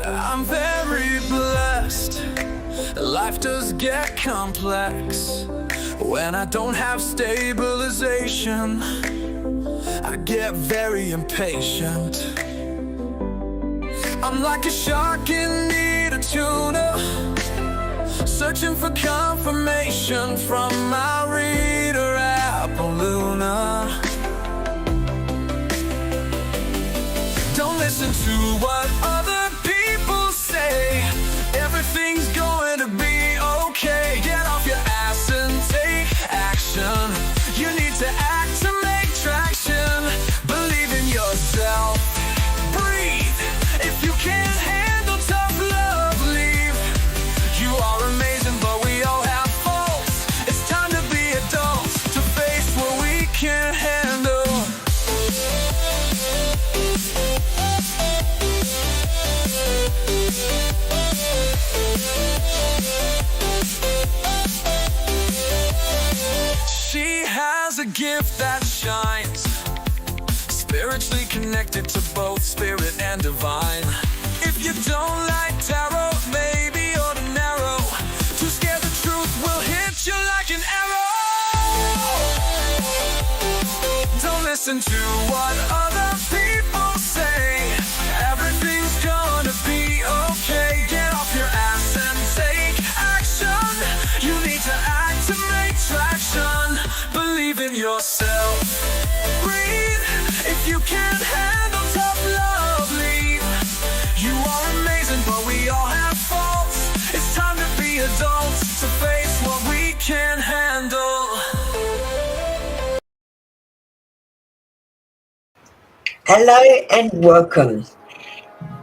I'm very blessed. Life does get complex. When I don't have stabilization, I get very impatient. I'm like a shark in need of tuna, searching for confirmation from my reader app on Luna. Don't listen to what other people say. Everything's going to be okay. Get off your ass and take action. You need to act to make traction. Believe in yourself. Breathe. If you can't handle tough love, leave. You are amazing, but we all have faults. It's time to be adults, to face what we can't handle. She has a gift that shines, spiritually connected to both spirit and divine. If you don't like tarot, maybe you're narrow. Too scared the truth will hit you like an arrow. Don't listen to what other people say. Everything's gonna be okay. Get off your ass and take action. You need to act to make traction. Believe in yourself. Breathe. If you can't handle tough love, leave. You are amazing, but we all have faults. It's time to be adults, to face what we can't handle. Hello and welcome.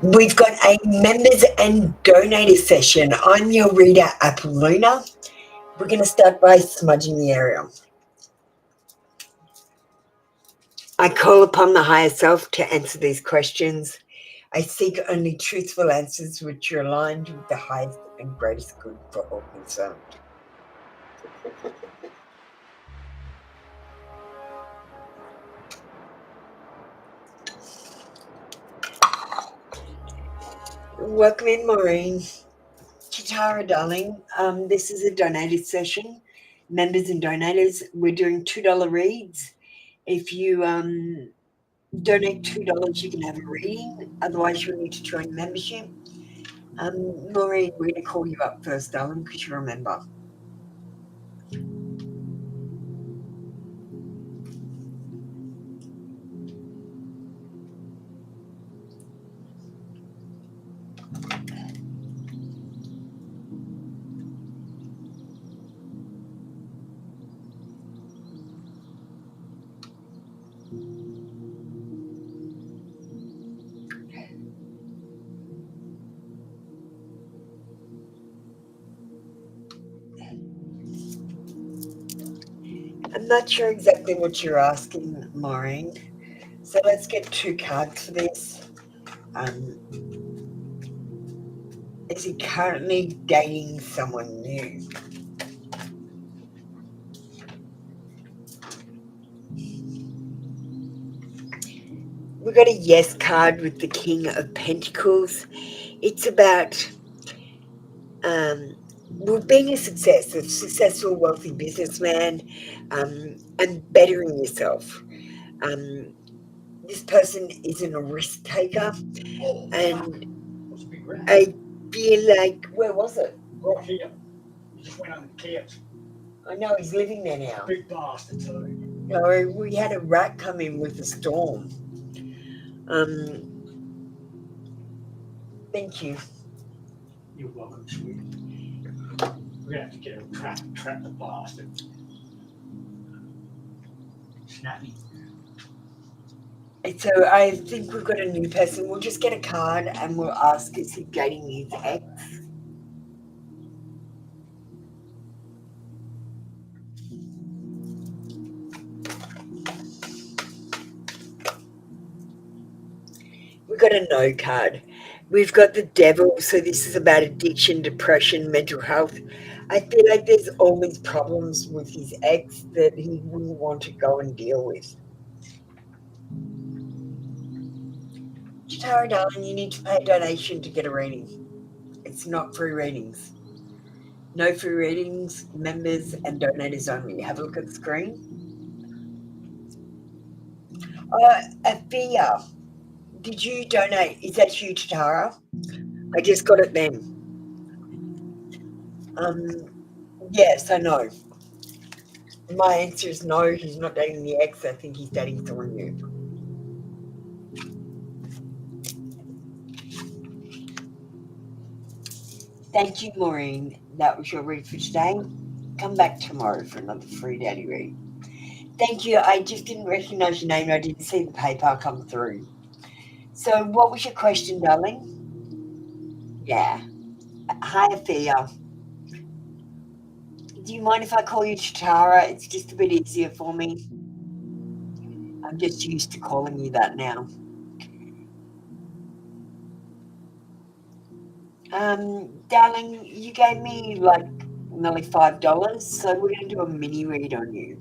We've got a members and donators session. I'm your reader, Luna. We're going to start by smudging the area. I call upon the higher self to answer these questions. I seek only truthful answers which are aligned with the highest and greatest good for all concerned. Welcome in, Maureen. Chitara, darling. This is a donated session. Members and donators, we're doing $2 reads. If you donate $2, you can have a reading. Otherwise, you'll need to join membership. Maureen, we're going to call you up first, darling, because you remember. I'm not sure exactly what you're asking, Maureen. So let's get 2 cards for this. Is he currently dating someone new? We've got a yes card with the King of Pentacles. It's about being a successful, wealthy businessman, and bettering yourself. This person isn't a risk taker, and I feel like, where was it? Right here. He just went under the couch. I know, he's living there now. Big bastard too. No, we had a rat come in with a storm. Thank you. You're welcome, sweet. We're gonna have to get him trap the bastard. Snappy. So I think we've got a new person. We'll just get a card and we'll ask, is he dating his ex? We've got a no card. We've got the devil, so this is about addiction, depression, mental health. I feel like there's always problems with his ex that he wouldn't want to go and deal with. Tara, darling, you need to pay a donation to get a reading. It's not free readings. No free readings, members and donators only. Have a look at the screen. Afia, did you donate? Is that you, Tara? I just got it then. Yes, I know. My answer is no, he's not dating the ex. I think he's dating someone new. Thank you, Maureen. That was your read for today. Come back tomorrow for another free daddy read. Thank you. I just didn't recognise your name. I didn't see the PayPal come through. So what was your question, darling? Yeah. Hi, Afia. Do you mind if I call you Tara? It's just a bit easier for me. I'm just used to calling you that now. Darling, you gave me like nearly $5, so we're going to do a mini read on you.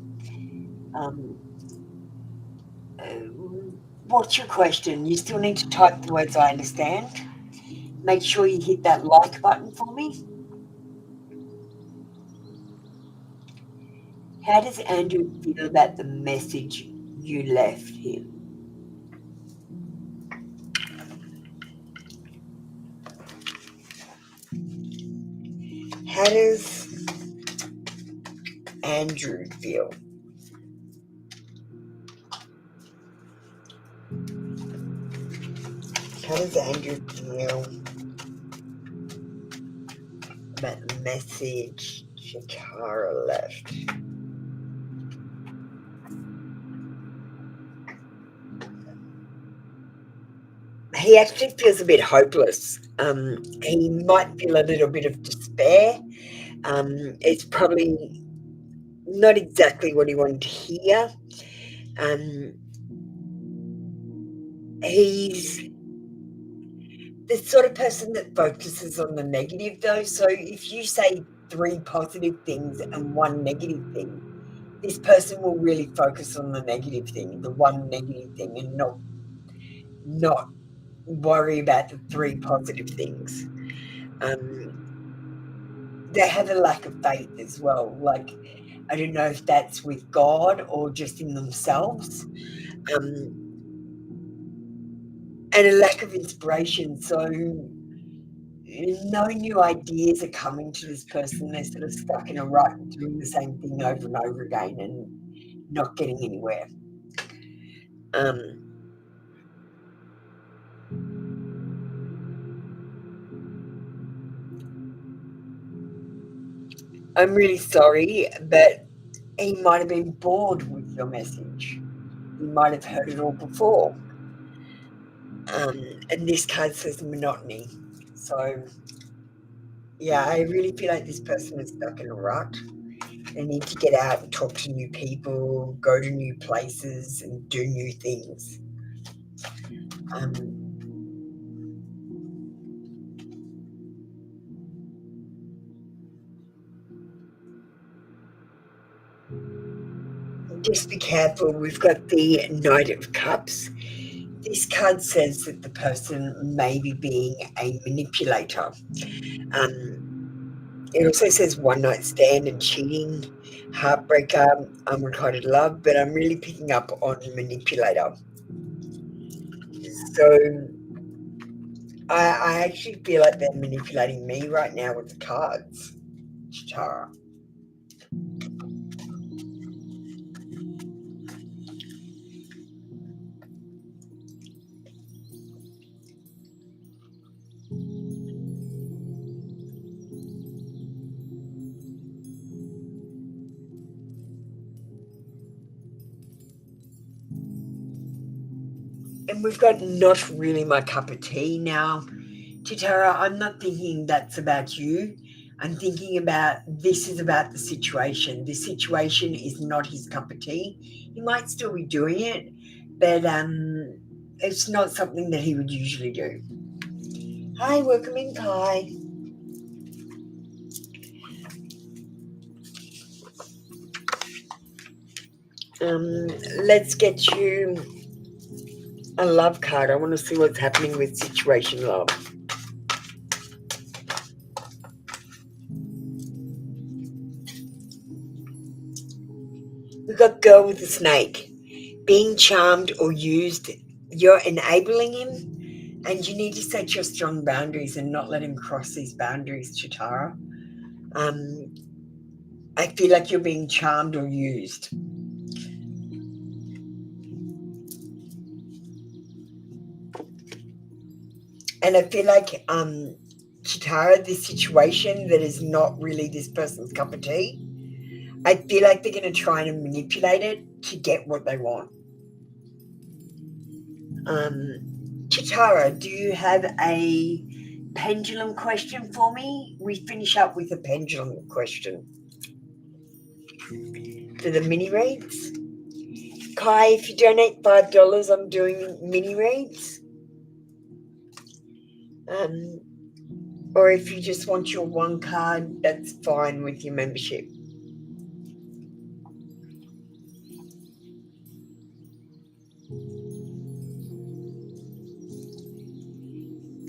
What's your question? You still need to type the words I understand. Make sure you hit that like button for me. How does Andrew feel about the message you left him? How does Andrew feel? How does Andrew feel about the message Shakara left? He actually feels a bit hopeless. He might feel a little bit of despair. It's probably not exactly what he wanted to hear. He's the sort of person that focuses on the negative, though. So if you say 3 positive things and 1 negative thing, this person will really focus on the negative thing, the 1 negative thing, and not worry about the 3 positive things. They have a lack of faith as well. Like, I don't know if that's with God or just in themselves. And a lack of inspiration. So no new ideas are coming to this person. They're sort of stuck in a rut, doing the same thing over and over again and not getting anywhere. I'm really sorry, but he might have been bored with your message. He might have heard it all before. And this card says monotony. So, yeah, I really feel like this person is stuck in a rut. They need to get out and talk to new people, go to new places, and do new things. Just be careful. We've got the Knight of Cups. This card says that the person may be being a manipulator. It also says one night stand and cheating, heartbreaker, unrequited love, but I'm really picking up on manipulator. So I actually feel like they're manipulating me right now with the cards, Tara. And we've got not really my cup of tea now. Tara, I'm not thinking that's about you. I'm thinking about this is about the situation. The situation is not his cup of tea. He might still be doing it, but it's not something that he would usually do. Hi, welcome in, Kai. Let's get you a love card. I want to see what's happening with situation love. We've got girl with the snake. Being charmed or used, you're enabling him, and you need to set your strong boundaries and not let him cross these boundaries, Chitara. I feel like you're being charmed or used. And I feel like, Chitara, this situation that is not really this person's cup of tea, I feel like they're going to try and manipulate it to get what they want. Chitara, do you have a pendulum question for me? We finish up with a pendulum question for the mini reads. Kai, if you donate $5, I'm doing mini reads. Or if you just want your one card, that's fine with your membership.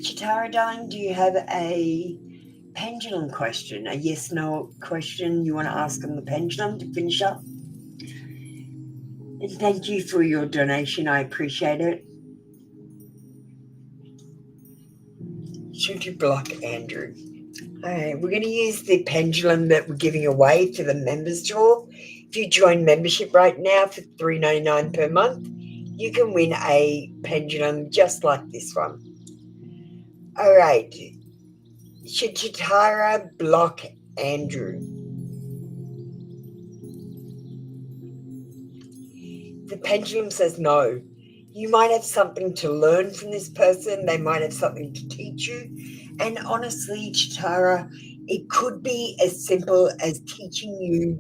Chitara, darling, do you have a pendulum question, a yes-no question you want to ask on the pendulum to finish up? And thank you for your donation. I appreciate it. Should you block Andrew? All right, we're going to use the pendulum that we're giving away for the members tour. If you join membership right now for $3.99 per month, you can win a pendulum just like this one. All right. Should Chitara block Andrew? The pendulum says no. You might have something to learn from this person. They might have something to teach you. And honestly, Chitara, it could be as simple as teaching you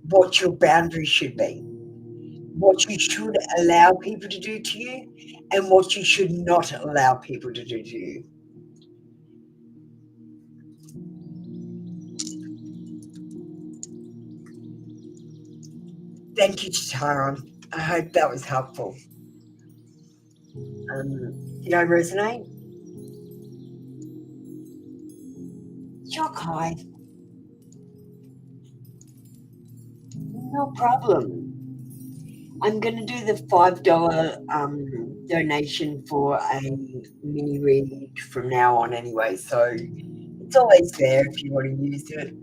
what your boundaries should be, what you should allow people to do to you, and what you should not allow people to do to you. Thank you, Chitara. I hope that was helpful. Did I resonate? Sure, Kai. No problem. I'm going to do the $5 donation for a mini read from now on anyway, so it's always there if you want to use it.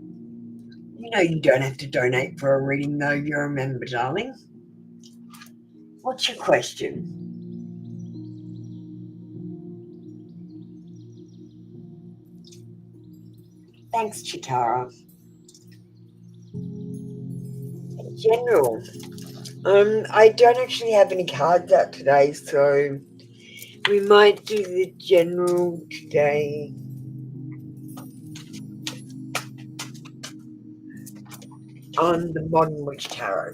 You know you don't have to donate for a reading though, you're a member, darling. What's your question? Thanks, Chitara. General. I don't actually have any cards out today, so we might do the general today. On the Modern Witch Tarot.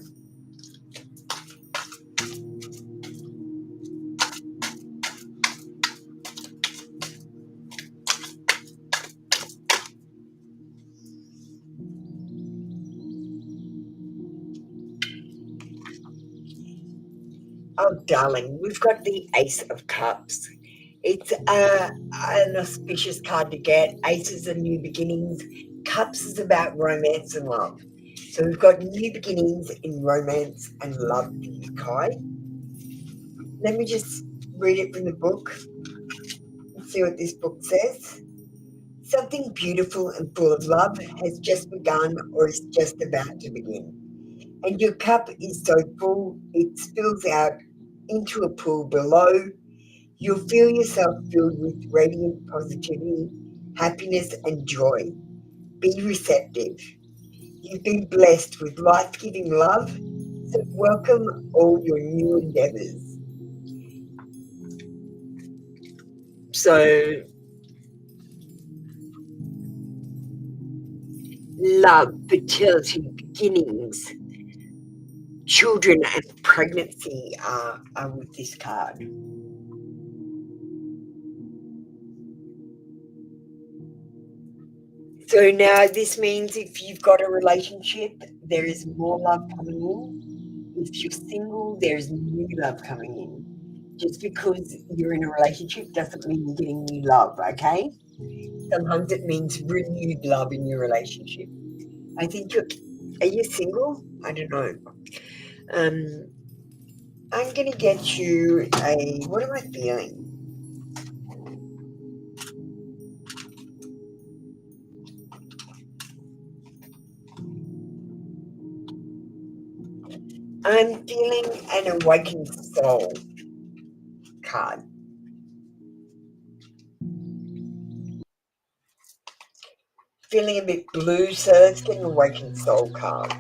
Oh, darling, we've got the Ace of Cups. It's an auspicious card to get. Aces are new beginnings. Cups is about romance and love. So we've got new beginnings in romance and love for you, Kai. Let me just read it from the book and see what this book says. Something beautiful and full of love has just begun or is just about to begin. And your cup is so full, it spills out into a pool below. You'll feel yourself filled with radiant positivity, happiness, and joy. Be receptive. You've been blessed with life-giving love, so welcome all your new endeavors. So, love, fertility, beginnings, children and pregnancy are with this card. So now this means if you've got a relationship, there is more love coming in. If you're single, there's new love coming in. Just because you're in a relationship doesn't mean you're getting new love, okay? Sometimes it means renewed love in your relationship. I think are you single? I don't know. I'm going to get you what am I feeling? I'm feeling an awakened soul card. Feeling a bit blue, so let's get an awakened soul card.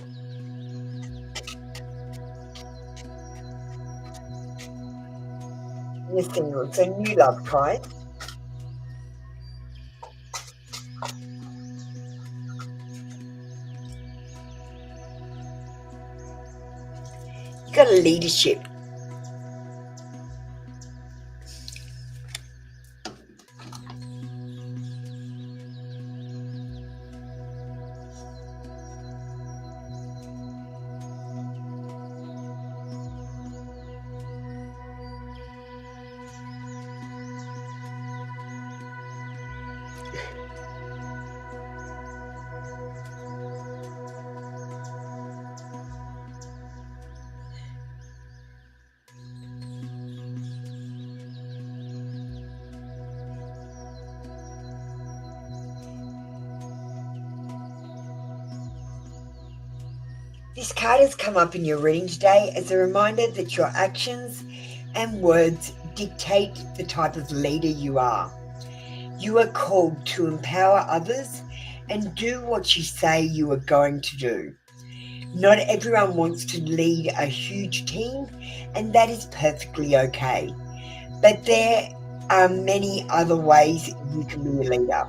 You're single, so new love card. You got a leadership. This card has come up in your reading today as a reminder that your actions and words dictate the type of leader you are. You are called to empower others and do what you say you are going to do. Not everyone wants to lead a huge team, and that is perfectly okay. But there are many other ways you can be a leader.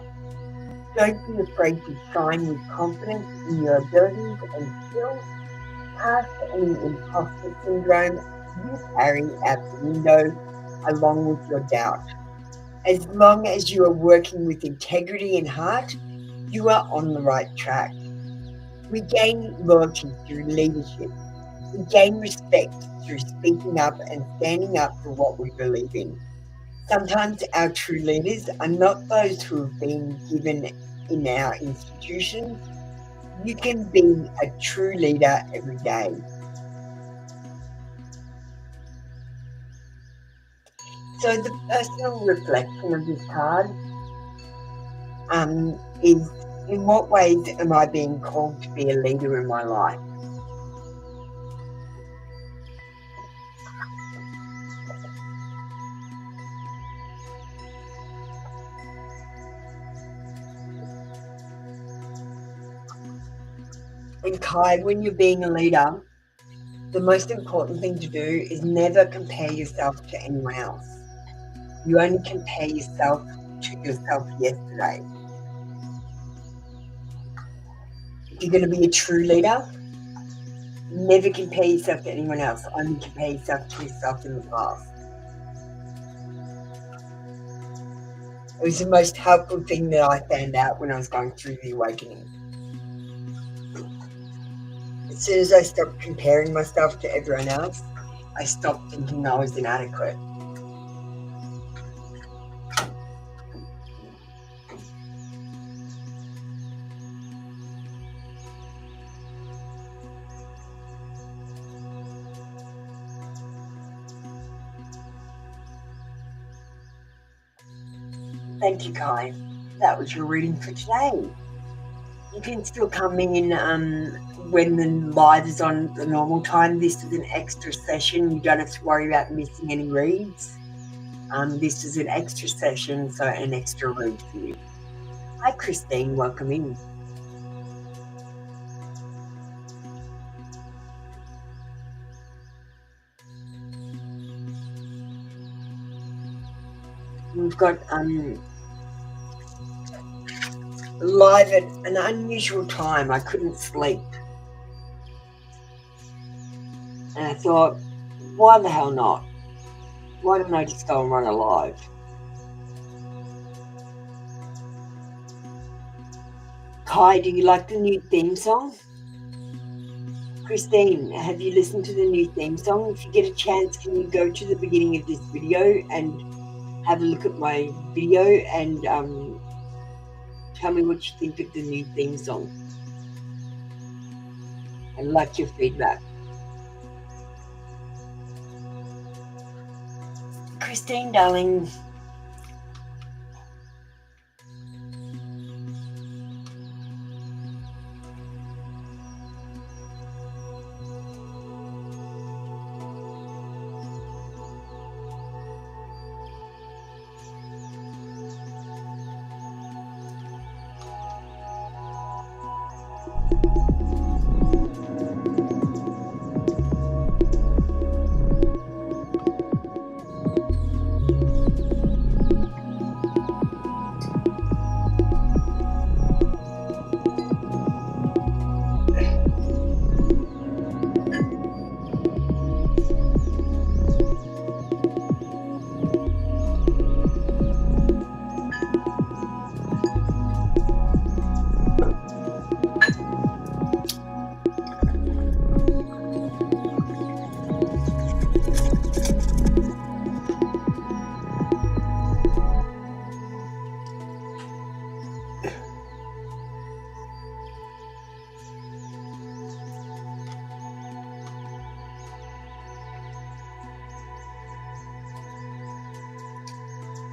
Don't be afraid to shine with confidence in your abilities and skills. Cast any imposter syndrome you carry out the window along with your doubt. As long as you are working with integrity and heart, you are on the right track. We gain loyalty through leadership. We gain respect through speaking up and standing up for what we believe in. Sometimes our true leaders are not those who have been given in our institutions. You can be a true leader every day. So the personal reflection of this card is, in what ways am I being called to be a leader in my life? And Kai, when you're being a leader, the most important thing to do is never compare yourself to anyone else. You only compare yourself to yourself yesterday. If you're going to be a true leader, never compare yourself to anyone else. Only compare yourself to yourself in the past. It was the most helpful thing that I found out when I was going through the awakening. As soon as I stopped comparing myself to everyone else, I stopped thinking I was inadequate. Thank you, Kai. That was your reading for today. You can still come in when the live is on the normal time. This is an extra session. You don't have to worry about missing any reads. This is an extra session, so an extra read for you. Hi, Christine. Welcome in. We've got live at an unusual time. I couldn't sleep. I thought, why the hell not? Why don't I just go and run a live? Kai, do you like the new theme song? Christine, have you listened to the new theme song? If you get a chance, can you go to the beginning of this video and have a look at my video and tell me what you think of the new theme song? I'd like your feedback. Christine, darling.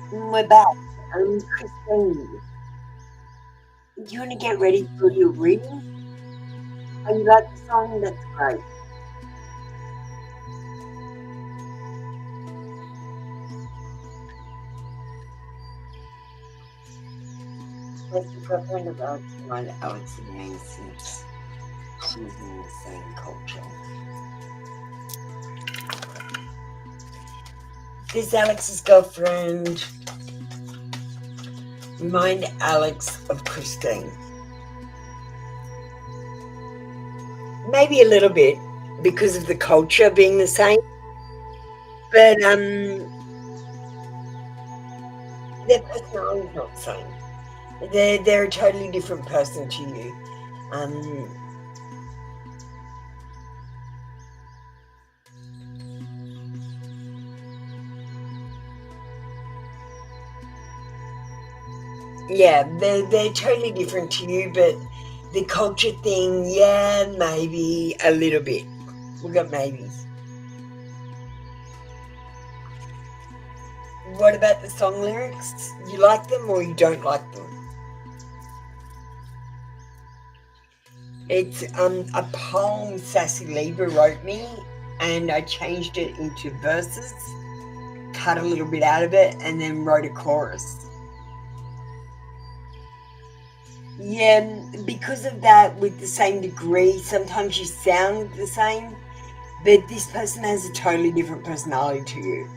We're back. Christine, do you want to get ready for your reading? Oh, you like the song? That's great. What's the girlfriend of Alex and mine? Alex and me since she's in the same culture. This is Alex's girlfriend. Remind Alex of Christine. Maybe a little bit because of the culture being the same, but their personality is not the same. They're a totally different person to you. Yeah, they're totally different to you, but the culture thing, yeah, maybe a little bit. We got maybes. What about the song lyrics? You like them or you don't like them? It's a poem Sassy Libra wrote me, and I changed it into verses, cut a little bit out of it, and then wrote a chorus. Yeah, because of that, with the same degree, sometimes you sound the same, but this person has a totally different personality to you.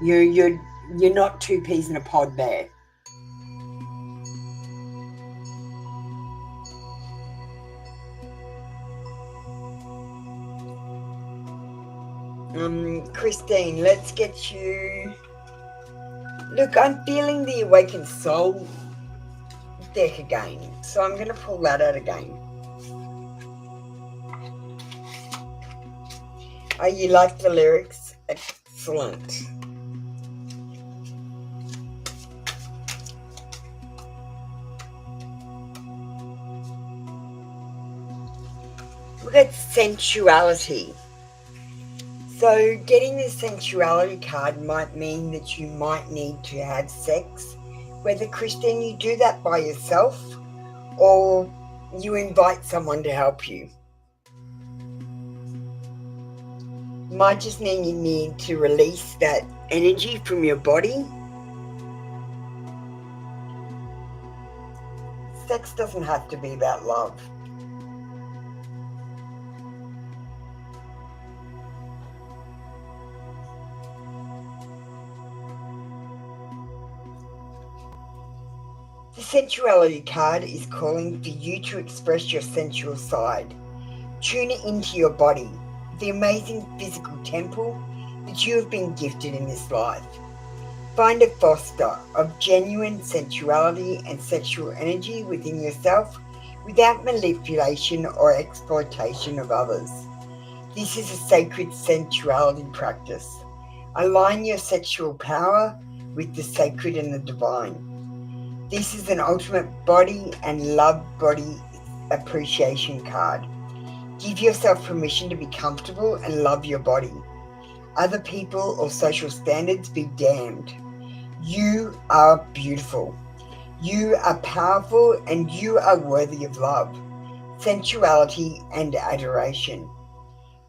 You're not two peas in a pod there. Christine, let's get you. Look, I'm feeling the awakened soul deck again, so I'm going to pull that out again. Oh, you like the lyrics? Excellent. Look at sensuality. So getting the sensuality card might mean that you might need to have sex. Whether, Christine, you do that by yourself or you invite someone to help you. Might just mean you need to release that energy from your body. Sex doesn't have to be about love. The sensuality card is calling for you to express your sensual side. Tune it into your body. the amazing physical temple that you have been gifted in this life. Find a foster of genuine sensuality and sexual energy within yourself without manipulation or exploitation of others. This is a sacred sensuality practice. Align your sexual power with the sacred and the divine. This is an ultimate body and love body appreciation card. Give yourself permission to be comfortable and love your body. Other people or social standards be damned. You are beautiful. You are powerful and you are worthy of love, sensuality, and adoration.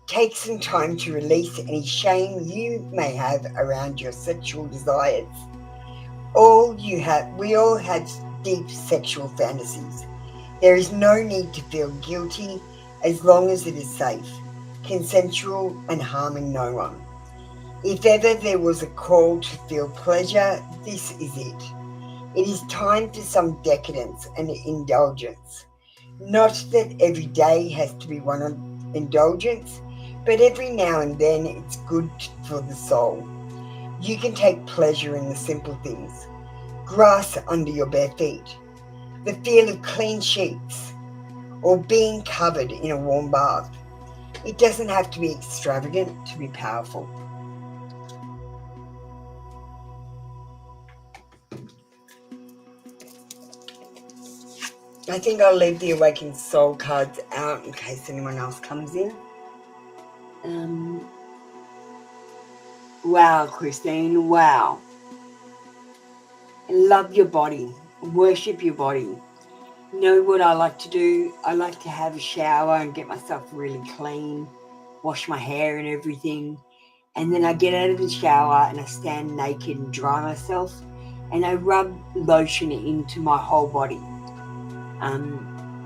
Take some time to release any shame you may have around your sexual desires. We all have deep sexual fantasies. There is no need to feel guilty as long as it is safe, consensual, and harming no one. If ever there was a call to feel pleasure, this is it. It is time for some decadence and indulgence. Not that every day has to be one of indulgence, but every now and then it's good for the soul. You can take pleasure in the simple things. Grass under your bare feet, the feel of clean sheets, or being covered in a warm bath. It doesn't have to be extravagant to be powerful. I think I'll leave the Awakened Soul cards out in case anyone else comes in. Wow, Christine, wow. Love your body. Worship your body. You know what I like to do? I like to have a shower and get myself really clean, wash my hair and everything. And then I get out of the shower and I stand naked and dry myself. And I rub lotion into my whole body. And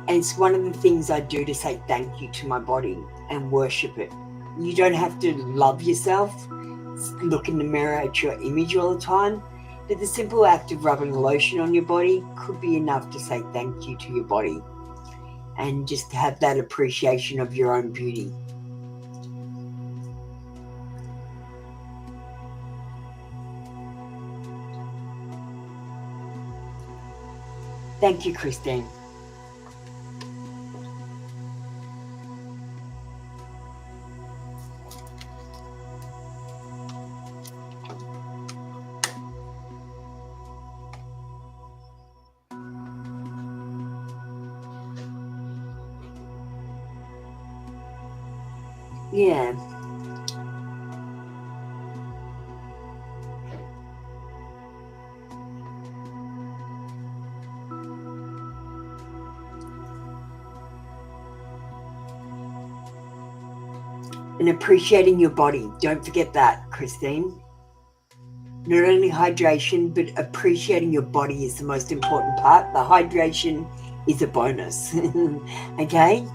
it's one of the things I do to say thank you to my body and worship it. You don't have to love yourself, look in the mirror at your image all the time, but the simple act of rubbing lotion on your body could be enough to say thank you to your body and just have that appreciation of your own beauty. Thank you, Christine. Yeah. And appreciating your body. Don't forget that, Christine. Not only hydration, but appreciating your body is the most important part. The hydration is a bonus. Okay?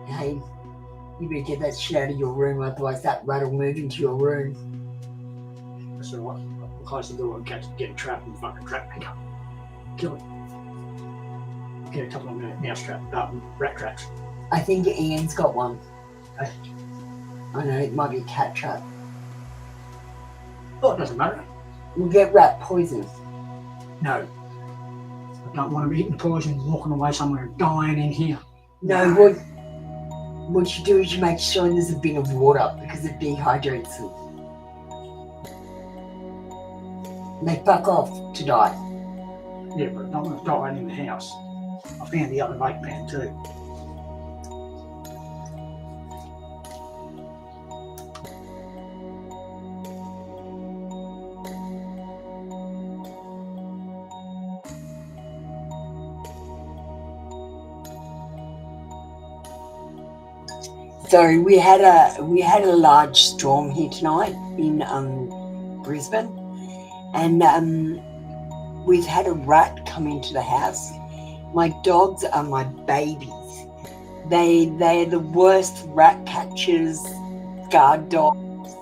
Hey, you better get that shit out of your room, otherwise that rat will move into your room. So what? I'll close the door and catch it, get it trapped in the fucking trap back up. Kill it. Get a couple of mouse trap, rat traps. I think Ian's got one. Hey. I know, it might be a cat trap. Oh, it doesn't matter. We'll get rat poison. No. I don't want to be eating poison and walking away somewhere and dying in here. No, what you do is you make sure there's a bin of water because it dehydrates them. They fuck off to die. Yeah, but I don't want to die in the house. I found the other lake pan too. So we had a large storm here tonight in Brisbane, and we've had a rat come into the house. My dogs are my babies. They're the worst rat catchers, guard dogs.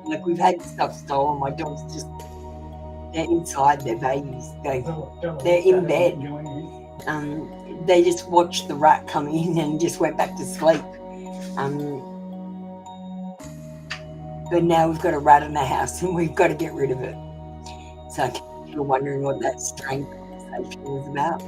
Like, we've had stuff stolen. My dogs they're inside, they're babies. They're in bed. They just watched the rat come in and just went back to sleep. But now we've got a rat in the house and we've got to get rid of it. So if you're wondering what that strange conversation was about.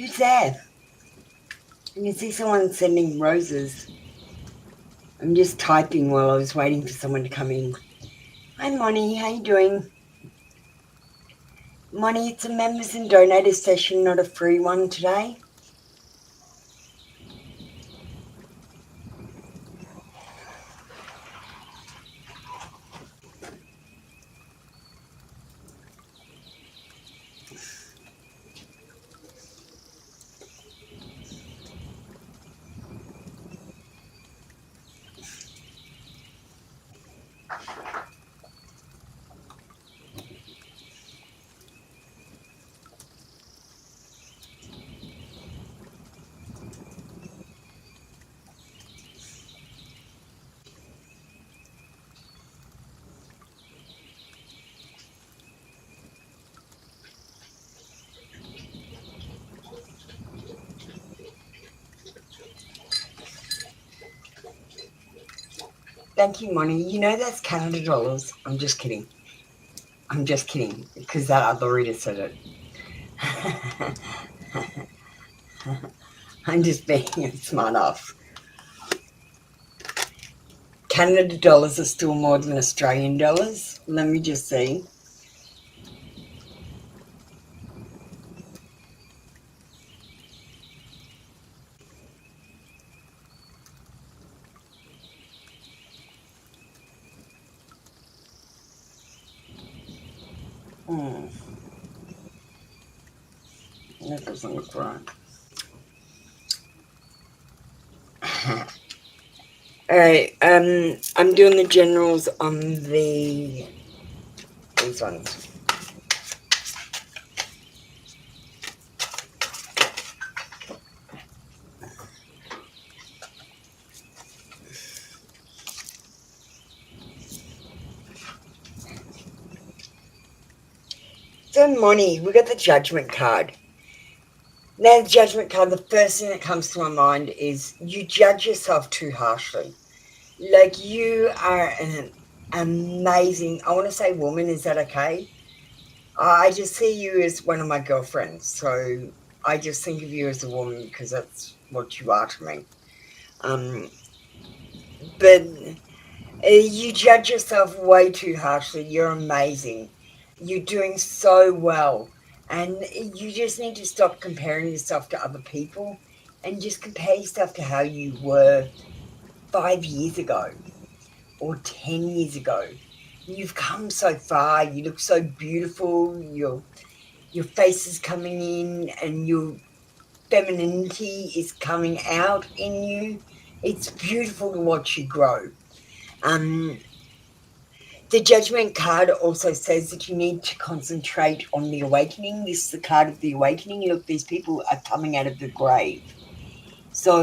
Who's there? I can see someone sending roses. I'm just typing while I was waiting for someone to come in. Hi, Moni. How you doing? Moni, it's a members and donators session, not a free one today. Thank you, Moni. You know that's Canada dollars. I'm just kidding. I'm just kidding, because that other reader said it. I'm just being a smart off. Canada dollars are still more than Australian dollars. Let me just see. That doesn't look right. Alright, I'm doing the generals on these ones. So, Moni, we got the judgment card. Now, the judgment card, the first thing that comes to my mind is you judge yourself too harshly. Like, you are an amazing, I want to say woman, is that okay? I just see you as one of my girlfriends, so I just think of you as a woman because that's what you are to me. But you judge yourself way too harshly. You're amazing. You're doing so well. And you just need to stop comparing yourself to other people and just compare yourself to how you were 5 years ago or 10 years ago. You've come so far. You look so beautiful. Your face is coming in and your femininity is coming out in you. It's beautiful to watch you grow. The judgment card also says that you need to concentrate on the awakening. This is the card of the awakening. Look, these people are coming out of the grave. So,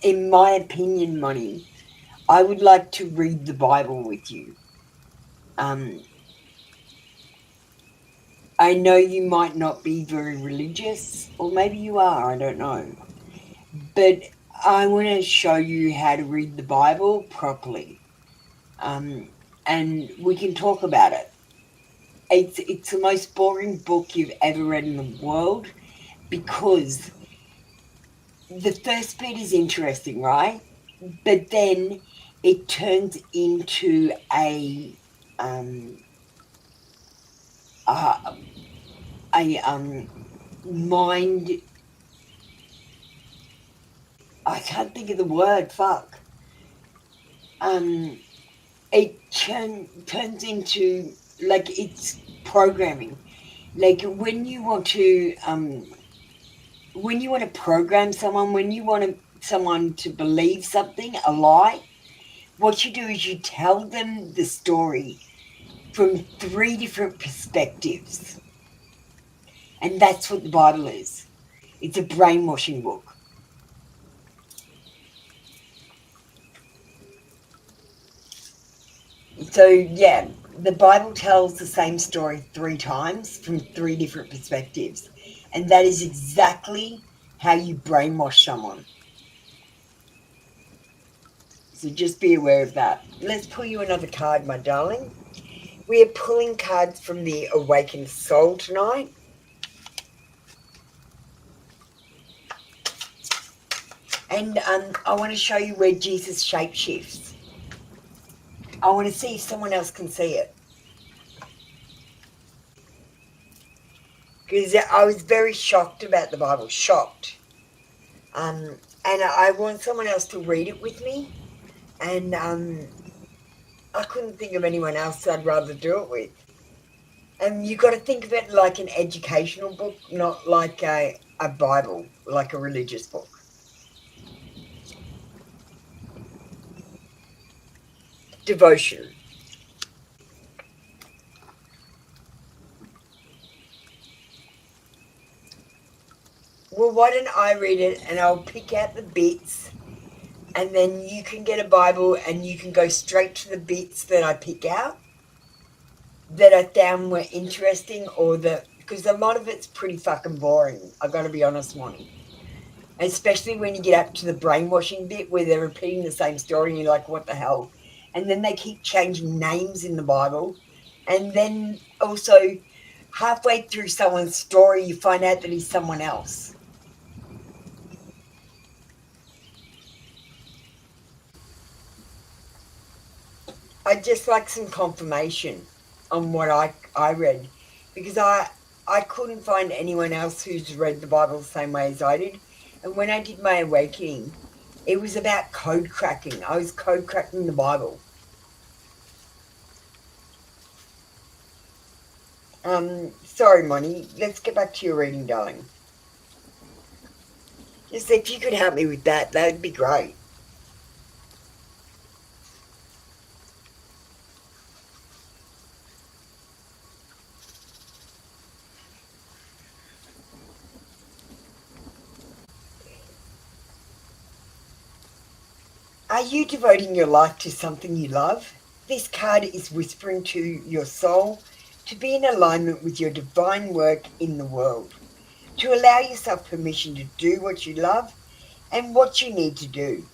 in my opinion, Moni, I would like to read the Bible with you. I know you might not be very religious, or maybe you are, I don't know. But I want to show you how to read the Bible properly. And we can talk about it. It's the most boring book you've ever read in the world because the first bit is interesting, right? But then it turns into a mind. I can't think of the word. Fuck. It turns into, like, it's programming. Like when you want to program someone, when you want someone to believe something, a lie, what you do is you tell them the story from 3 different perspectives. And that's what the Bible is. It's a brainwashing book. So, yeah, the Bible tells the same story 3 times from 3 different perspectives. And that is exactly how you brainwash someone. So just be aware of that. Let's pull you another card, my darling. We are pulling cards from the Awakened Soul tonight. And I want to show you where Jesus shapeshifts. I want to see if someone else can see it. Because I was very shocked about the Bible, shocked. And I want someone else to read it with me. And I couldn't think of anyone else I'd rather do it with. And you've got to think of it like an educational book, not like a Bible, like a religious book. Devotion. Well, why don't I read it and I'll pick out the bits, and then you can get a Bible and you can go straight to the bits that I pick out that I found were interesting, or because a lot of it's pretty fucking boring. I got to be honest, Monty. Especially when you get up to the brainwashing bit where they're repeating the same story and you're like, what the hell? And then they keep changing names in the Bible. And then also halfway through someone's story, you find out that he's someone else. I'd just like some confirmation on what I read, because I couldn't find anyone else who's read the Bible the same way as I did. And when I did my awakening, it was about code cracking. I was code cracking the Bible. Sorry, Monty. Let's get back to your reading, darling. Just if you could help me with that, that would be great. Are you devoting your life to something you love? This card is whispering to your soul to be in alignment with your divine work in the world, to allow yourself permission to do what you love and what you need to do.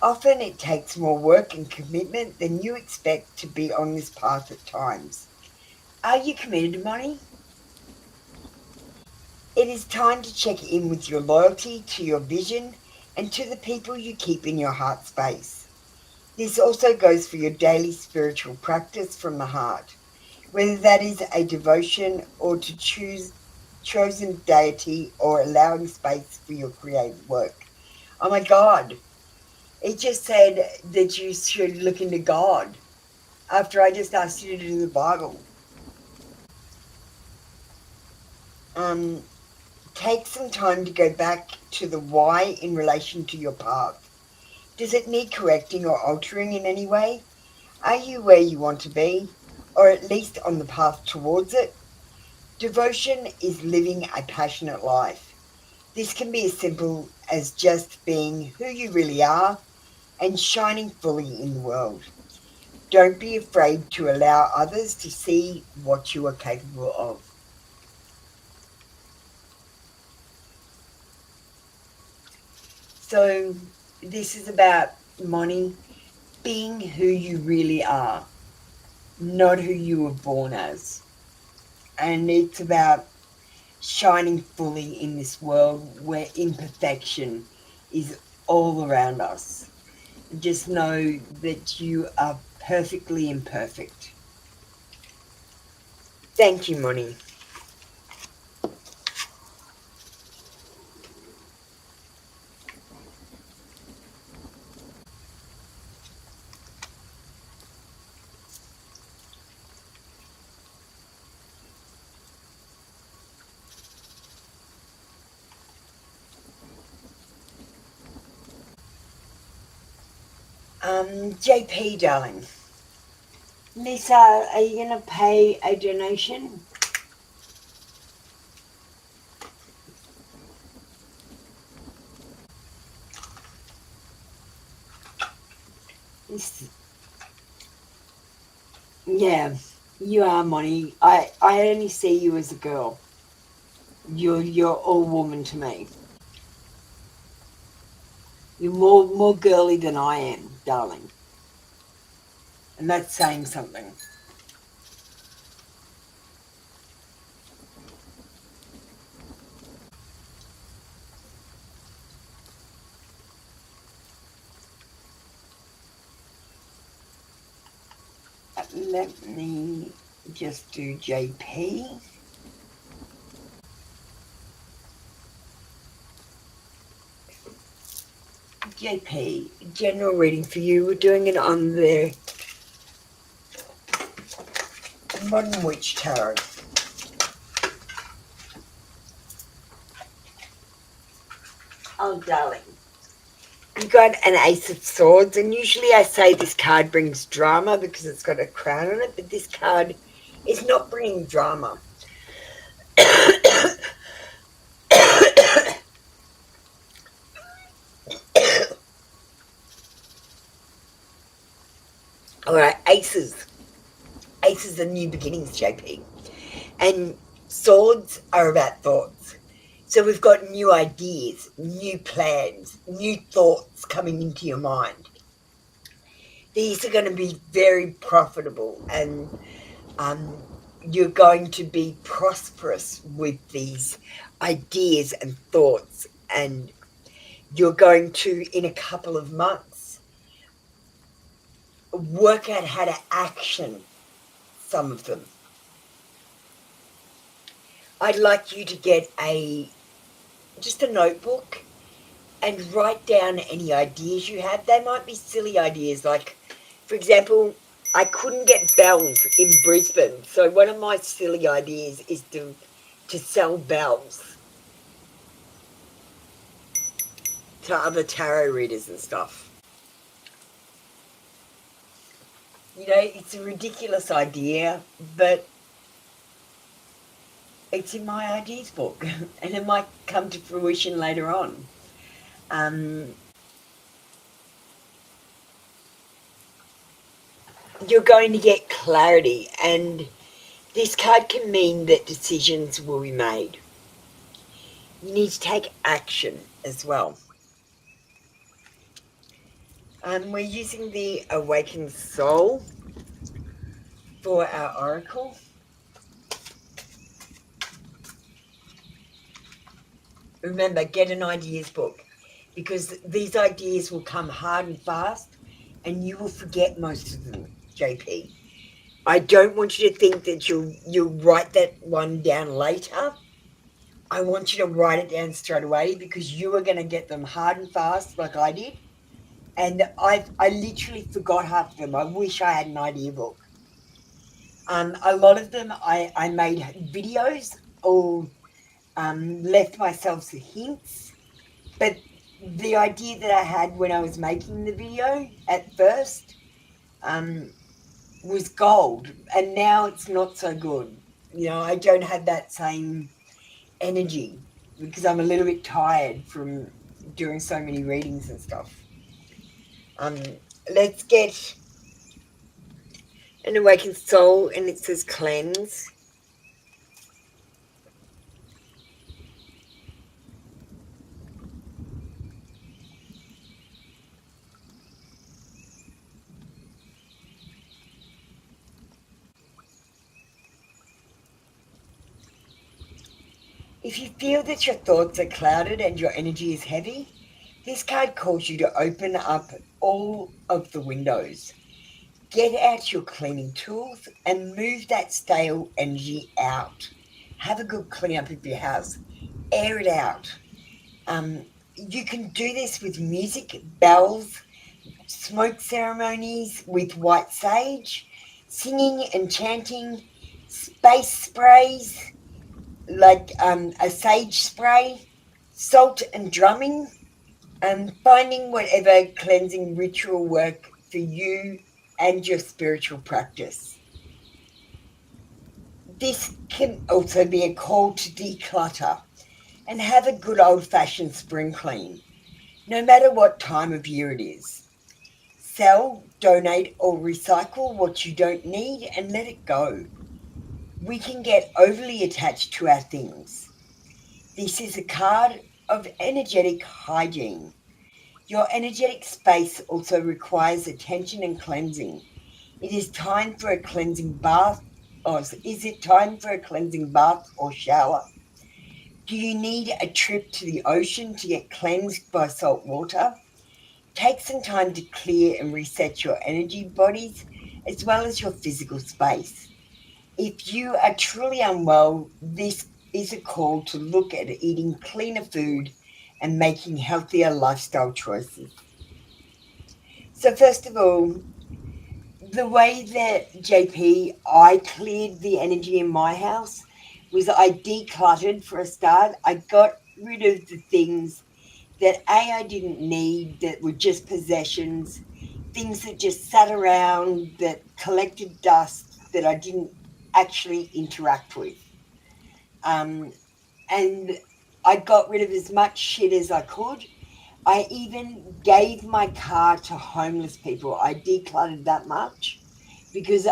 Often it takes more work and commitment than you expect to be on this path at times. Are you committed, Monty? It is time to check in with your loyalty to your vision and to the people you keep in your heart space. This also goes for your daily spiritual practice from the heart, whether that is a devotion or to choose chosen deity or allowing space for your creative work. Oh my God, it just said that you should look into God after I just asked you to do the Bible. Take some time to go back to the why in relation to your path. Does it need correcting or altering in any way? Are you where you want to be, or at least on the path towards it? Devotion is living a passionate life. This can be as simple as just being who you really are and shining fully in the world. Don't be afraid to allow others to see what you are capable of. So this is about, Monty, being who you really are, not who you were born as. And it's about shining fully in this world where imperfection is all around us. Just know that you are perfectly imperfect. Thank you, Monty. JP, darling. Lisa, are you going to pay a donation? Yeah, you are, Monty. I only see you as a girl. You're all woman to me. You're more girly than I am, darling. And that's saying something. Let me just do JP. JP, general reading for you. We're doing it on the Modern Witch Tarot. Oh, darling. You got an Ace of Swords, and usually I say this card brings drama because it's got a crown on it, but this card is not bringing drama. All right, aces. Aces are new beginnings, JP. And swords are about thoughts. So we've got new ideas, new plans, new thoughts coming into your mind. These are going to be very profitable, and you're going to be prosperous with these ideas and thoughts, and you're going to, in a couple of months, work out how to action some of them. I'd like you to get just a notebook and write down any ideas you have. They might be silly ideas, like, for example, I couldn't get bells in Brisbane, so one of my silly ideas is to sell bells to other tarot readers and stuff. You know, it's a ridiculous idea, but it's in my ideas book, and it might come to fruition later on. You're going to get clarity, and this card can mean that decisions will be made. You need to take action as well. We're using the Awakened Soul for our oracle. Remember, get an ideas book, because these ideas will come hard and fast, and you will forget most of them, JP. I don't want you to think that you'll write that one down later. I want you to write it down straight away, because you are going to get them hard and fast like I did. And I literally forgot half of them. I wish I had an idea book. A lot of them I made videos or left myself some hints. But the idea that I had when I was making the video at first was gold, and now it's not so good. You know, I don't have that same energy because I'm a little bit tired from doing so many readings and stuff. Let's get an Awakened Soul, and it says cleanse. If you feel that your thoughts are clouded and your energy is heavy, this card calls you to open up all of the windows. Get out your cleaning tools and move that stale energy out. Have a good clean up of your house. Air it out. You can do this with music, bells, smoke ceremonies with white sage, singing and chanting, space sprays, like a sage spray, salt and drumming, and finding whatever cleansing ritual work for you and your spiritual practice. This can also be a call to declutter and have a good old-fashioned spring clean, no matter what time of year it is. Sell, donate, or recycle what you don't need and let it go. We can get overly attached to our things. This is a card of energetic hygiene. Your energetic space also requires attention and cleansing. It is time for a cleansing bath. Is it time for a cleansing bath or shower? Do you need a trip to the ocean to get cleansed by salt water? Take some time to clear and reset your energy bodies as well as your physical space. If you are truly unwell, this is a call to look at eating cleaner food and making healthier lifestyle choices. So, first of all, the way that I cleared the energy in my house was I decluttered for a start. I got rid of the things that I didn't need, that were just possessions, things that just sat around, that collected dust, that I didn't actually interact with. Um, and I got rid of as much shit as I could. I even gave my car to homeless people. I decluttered that much because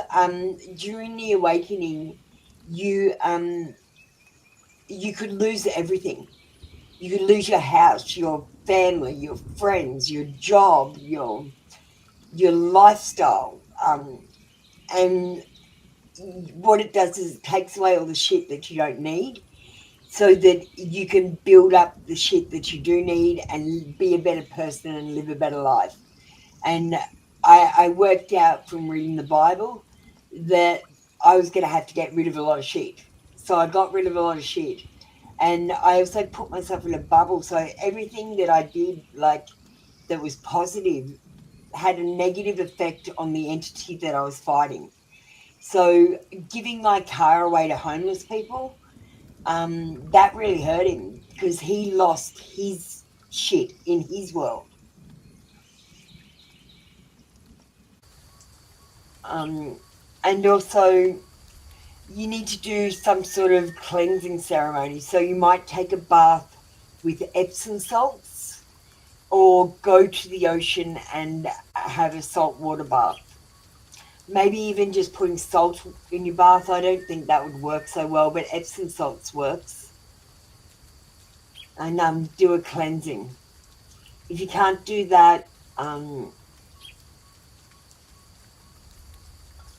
during the awakening, you you could lose everything. You could lose your house, your family, your friends, your job, your lifestyle. And what it does is it takes away all the shit that you don't need, so that you can build up the shit that you do need and be a better person and live a better life. And I worked out from reading the Bible that I was going to have to get rid of a lot of shit. So I got rid of a lot of shit. And I also put myself in a bubble. So everything that I did, like, that was positive, had a negative effect on the entity that I was fighting. So giving my car away to homeless people, that really hurt him because he lost his shit in his world. And also, you need to do some sort of cleansing ceremony. So you might take a bath with Epsom salts or go to the ocean and have a saltwater bath. Maybe even just putting salt in your bath. I don't think that would work so well, but Epsom salts works. And do a cleansing. If you can't do that,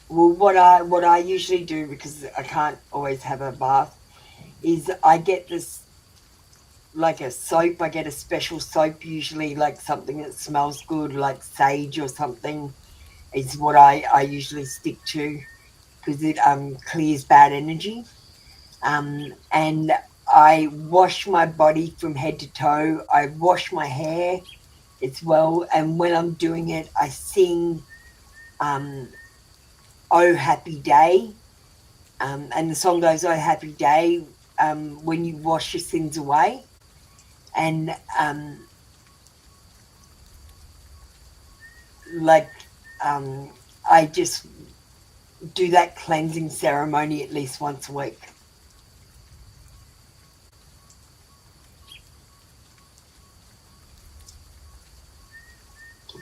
well, what I usually do, because I can't always have a bath, is I get this, like a soap. I get a special soap, usually like something that smells good, like sage or something, is what I usually stick to, because it clears bad energy. And I wash my body from head to toe. I wash my hair as well, and when I'm doing it, I sing um, "Oh Happy Day," and the song goes, "Oh Happy Day," when you wash your sins away. And like I just do that cleansing ceremony at least once a week.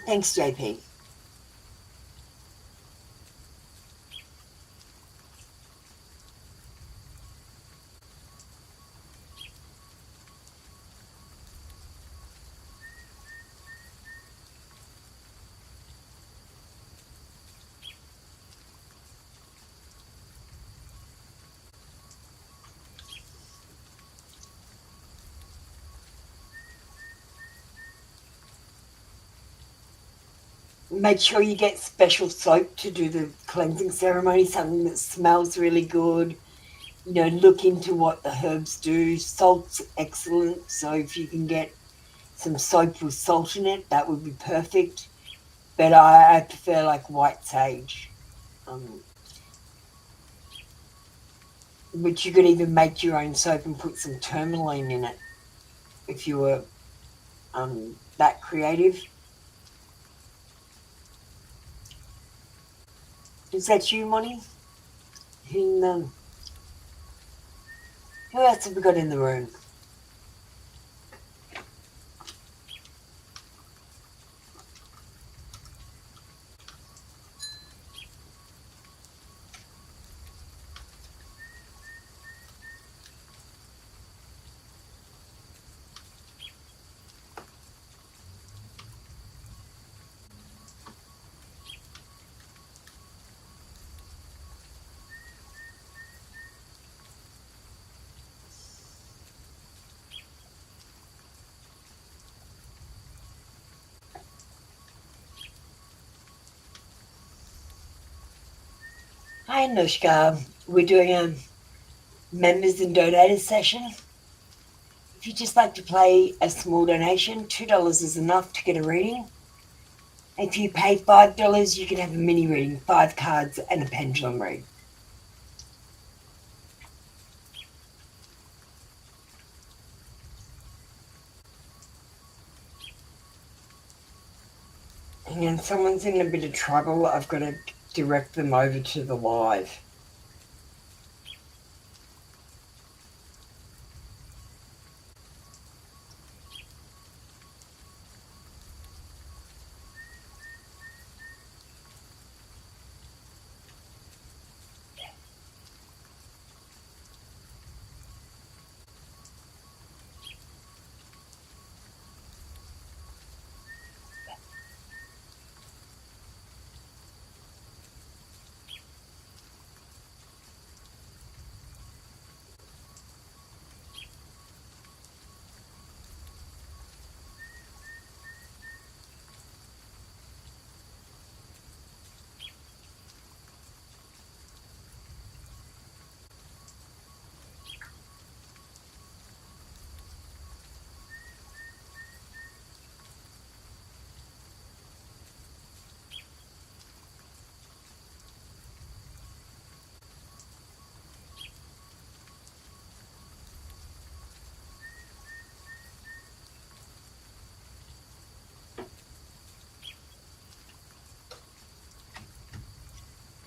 Thanks, JP. Make sure you get special soap to do the cleansing ceremony, something that smells really good. You know, look into what the herbs do. Salt's excellent, so if you can get some soap with salt in it, that would be perfect. But I prefer like white sage, which you could even make your own soap and put some tourmaline in it if you were that creative. Is that you, Monty? Who else have we got in the room? Hi, Anushka. We're doing a members and donators session. If you'd just like to play a small donation, $2 is enough to get a reading. If you pay $5, you can have a mini reading, 5 cards and a pendulum read. And someone's in a bit of trouble. I've got to direct them over to the live.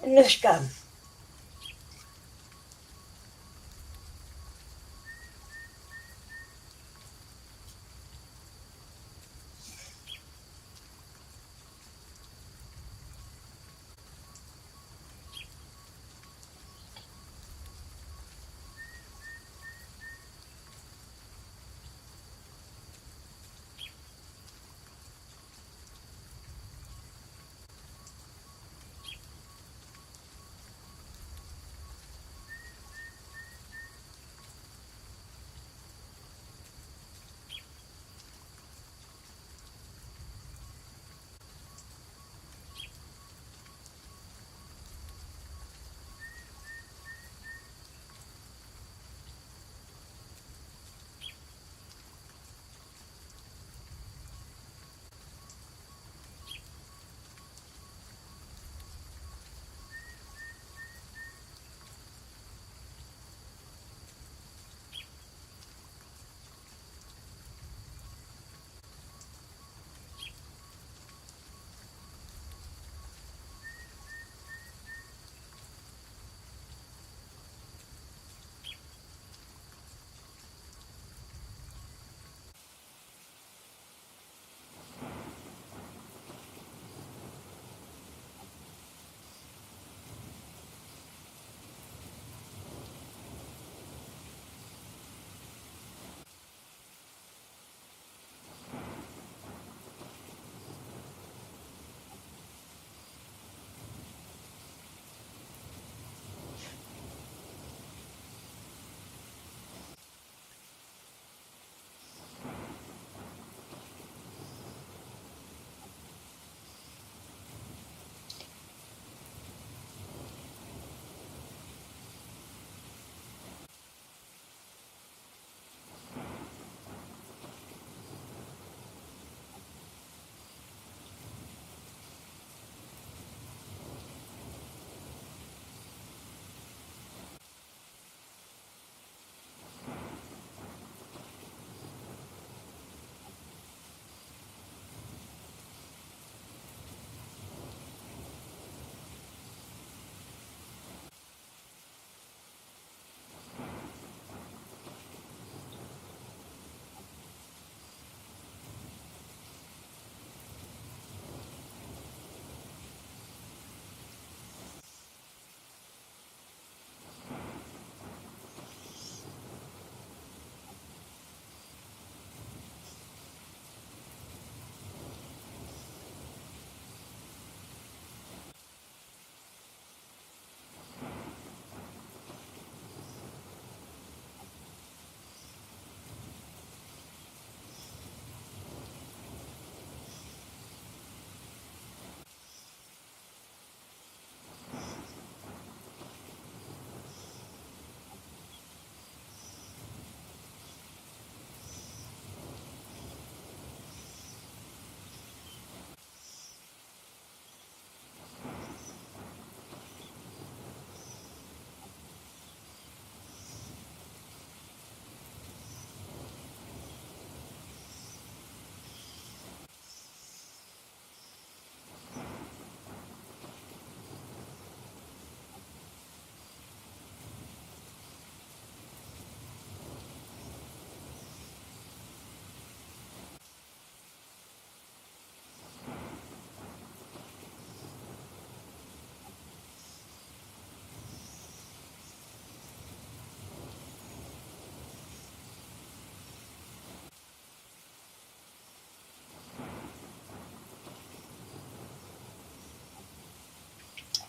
Anushka.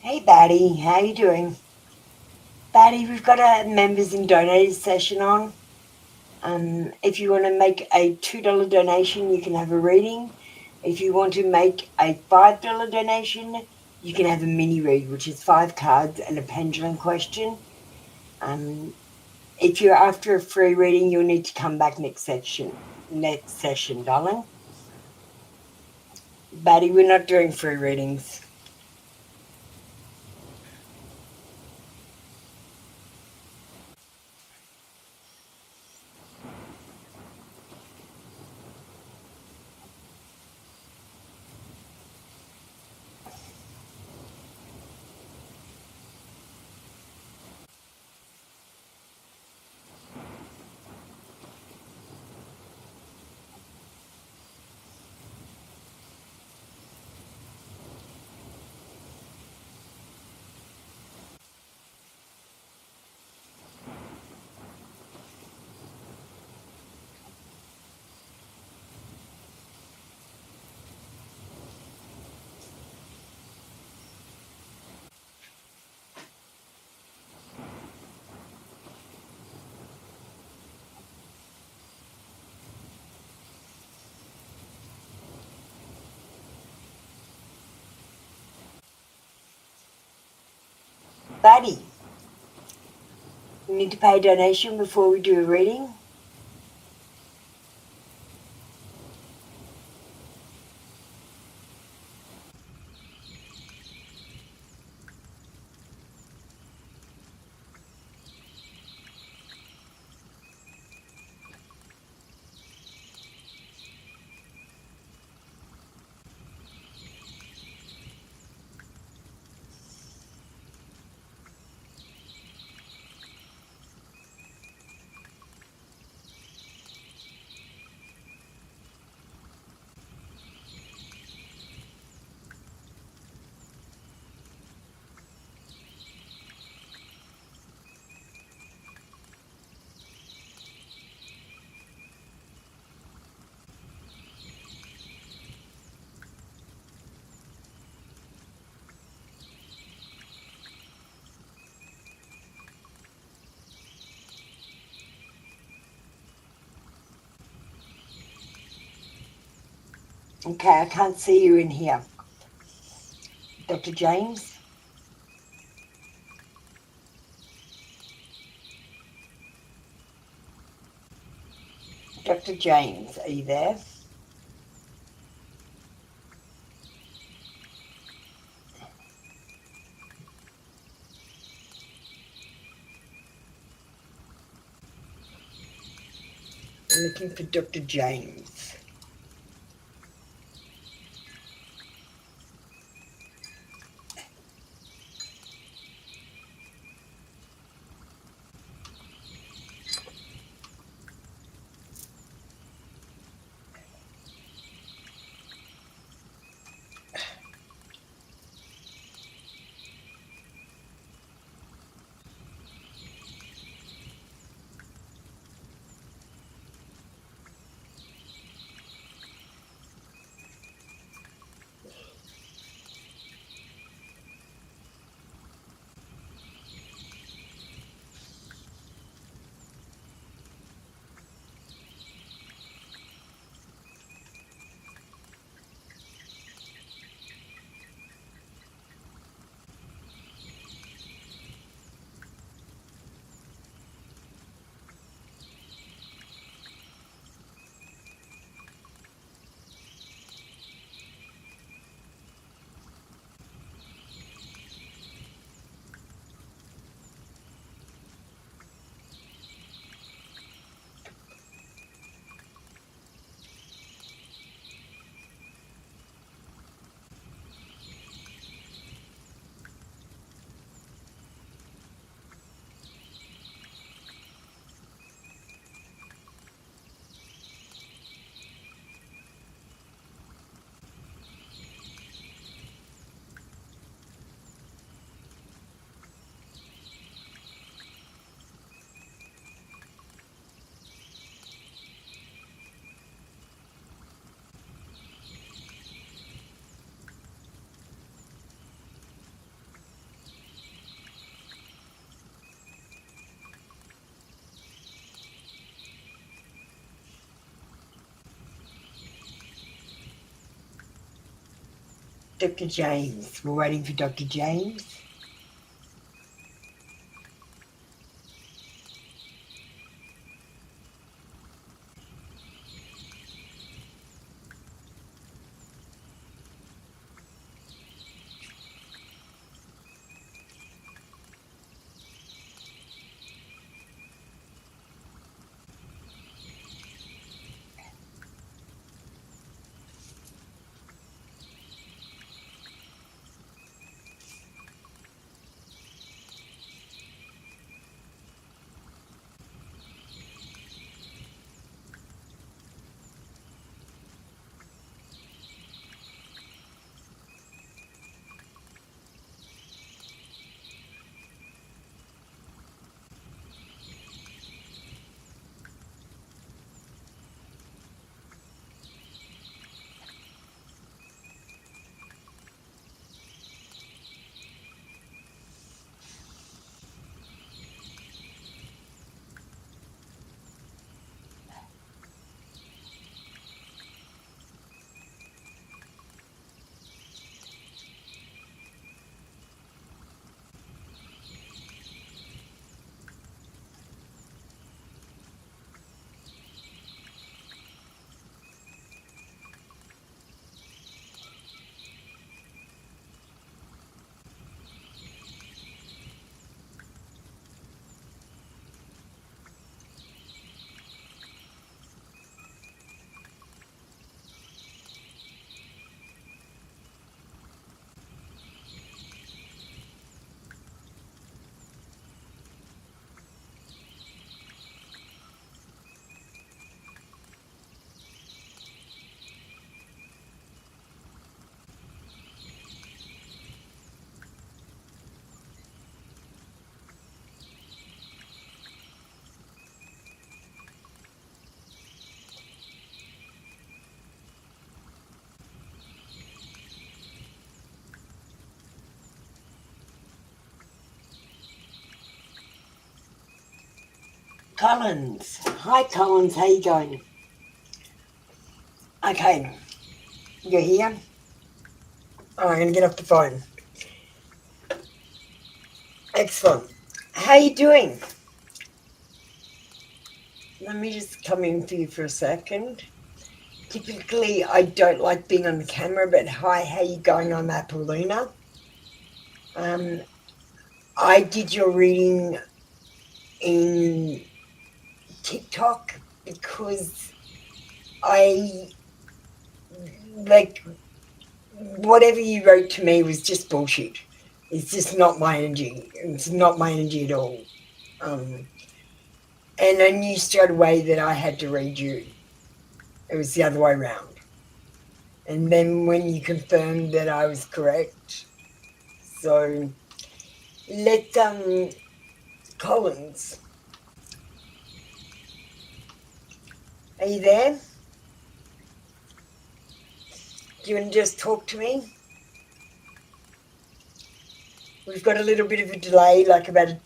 Hey, Batty, how you doing? Batty, we've got a members and donators session on. If you want to make a $2 donation, you can have a reading. If you want to make a $5 donation, you can have a mini read, which is 5 cards and a pendulum question. If you're after a free reading, you'll need to come back next session, darling. Batty, we're not doing free readings. Batty, you need to pay a donation before we do a reading. Okay, I can't see you in here. Dr. James? Dr. James, are you there? I'm looking for Dr. James. Dr. James. We're waiting for Dr. James. Collins. Hi, Collins. How you going? Okay. You're here? Oh, I'm going to get off the phone. Excellent. How you doing? Let me just come in for you for a second. Typically, I don't like being on the camera, but hi, how you going? I'm Apollina. I did your reading in TikTok because I, like, whatever you wrote to me was just bullshit. It's just not my energy. It's not my energy at all. And I knew straight away that I had to read you. It was the other way around. And then when you confirmed that I was correct, so let Collins, are you there? Do you want to just talk to me? We've got a little bit of a delay, like about a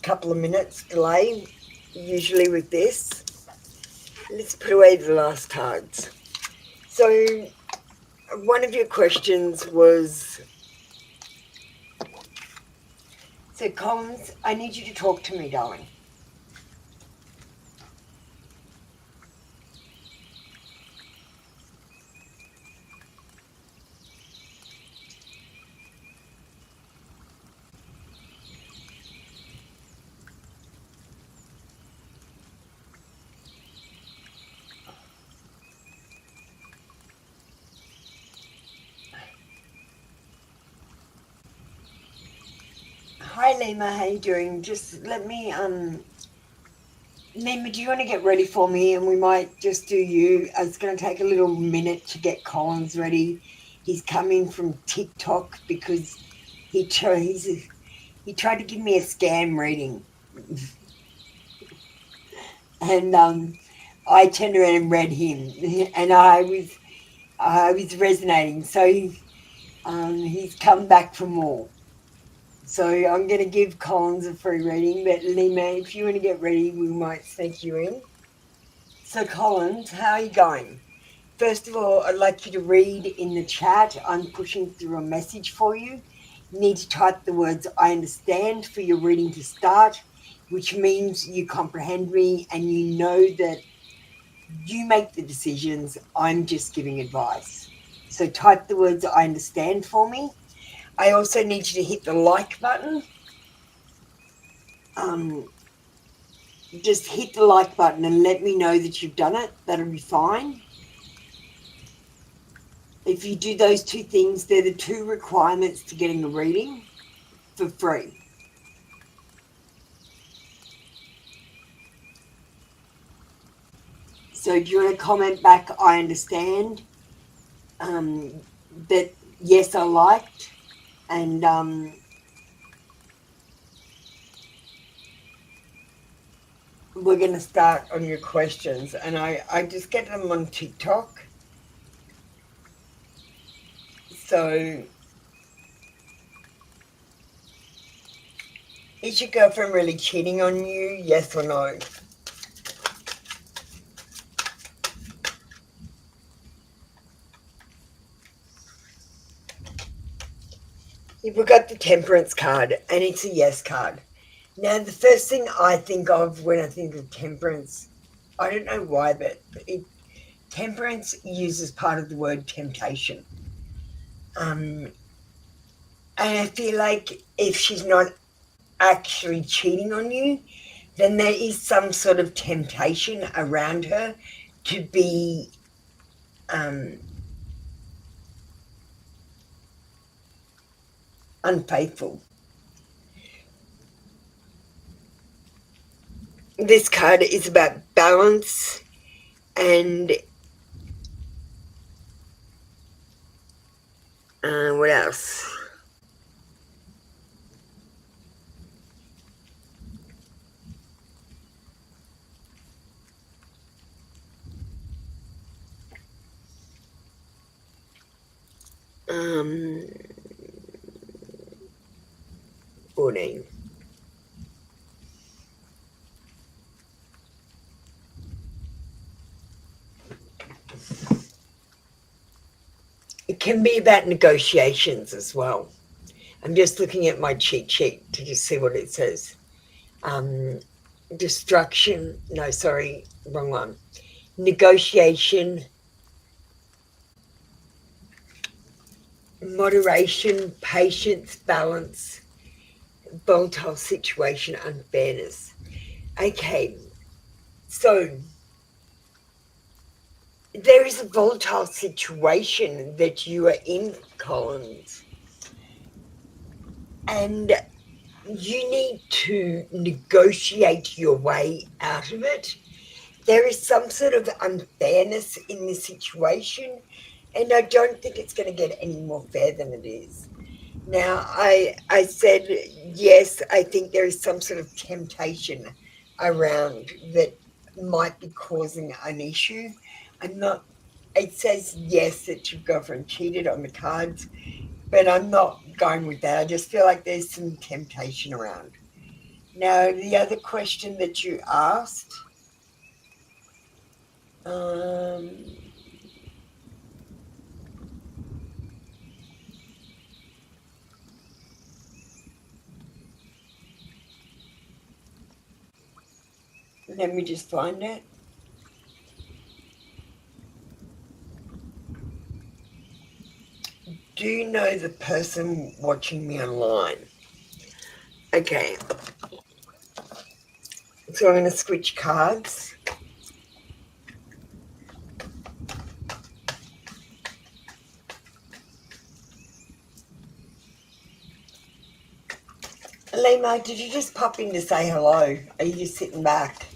couple of minutes delay, usually with this. Let's put away the last cards. So one of your questions was, so Collins, I need you to talk to me, darling. Hi Lima, how you doing? Just let me, Lima, do you want to get ready for me? And we might just do you. It's going to take a little minute to get Collins ready. He's coming from TikTok because he tried to give me a scam reading. And I turned around and read him, and I was resonating. So he's come back for more. So I'm going to give Collins a free reading, but Lima, if you want to get ready, we might sneak you in. So Collins, how are you going? First of all, I'd like you to read in the chat. I'm pushing through a message for you. You need to type the words I understand for your reading to start, which means you comprehend me and you know that you make the decisions. I'm just giving advice. So type the words I understand for me. I also need you to hit the like button. Just hit the like button and let me know that you've done it. That'll be fine. If you do those two things, they're the two requirements to getting a reading for free. So do you want to comment back, I understand, that yes, I liked, and we're going to start on your questions. And I just get them on TikTok. So, is your girlfriend really cheating on you? Yes or no? You've got the temperance card, and it's a yes card. Now, the first thing I think of when I think of temperance, I don't know why, but temperance uses part of the word temptation. And I feel like if she's not actually cheating on you, then there is some sort of temptation around her to be unfaithful. This card is about balance and what else? Morning. It can be about negotiations as well. I'm just looking at my cheat sheet to just see what it says. Destruction, no, sorry, wrong one. Negotiation, moderation, patience, balance, volatile situation, unfairness. Okay, so there is a volatile situation that you are in, Collins, and you need to negotiate your way out of it. There is some sort of unfairness in this situation, and I don't think it's going to get any more fair than it is. Now, I said, yes, I think there is some sort of temptation around that might be causing an issue. It says, yes, that your girlfriend cheated on the cards, but I'm not going with that. I just feel like there's some temptation around. Now, the other question that you asked, let me just find it. Do you know the person watching me online? Okay. So I'm going to switch cards. Lima, did you just pop in to say hello? Are you just sitting back?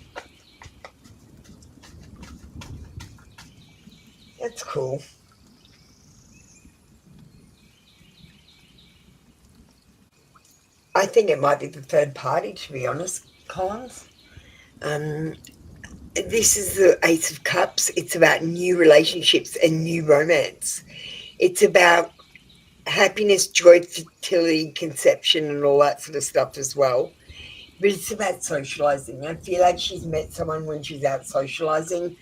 That's cool. I think it might be the third party, to be honest, Collins. This is the Ace of Cups. It's about new relationships and new romance. It's about happiness, joy, fertility, conception, and all that sort of stuff as well. But it's about socializing. I feel like she's met someone when she's out socializing,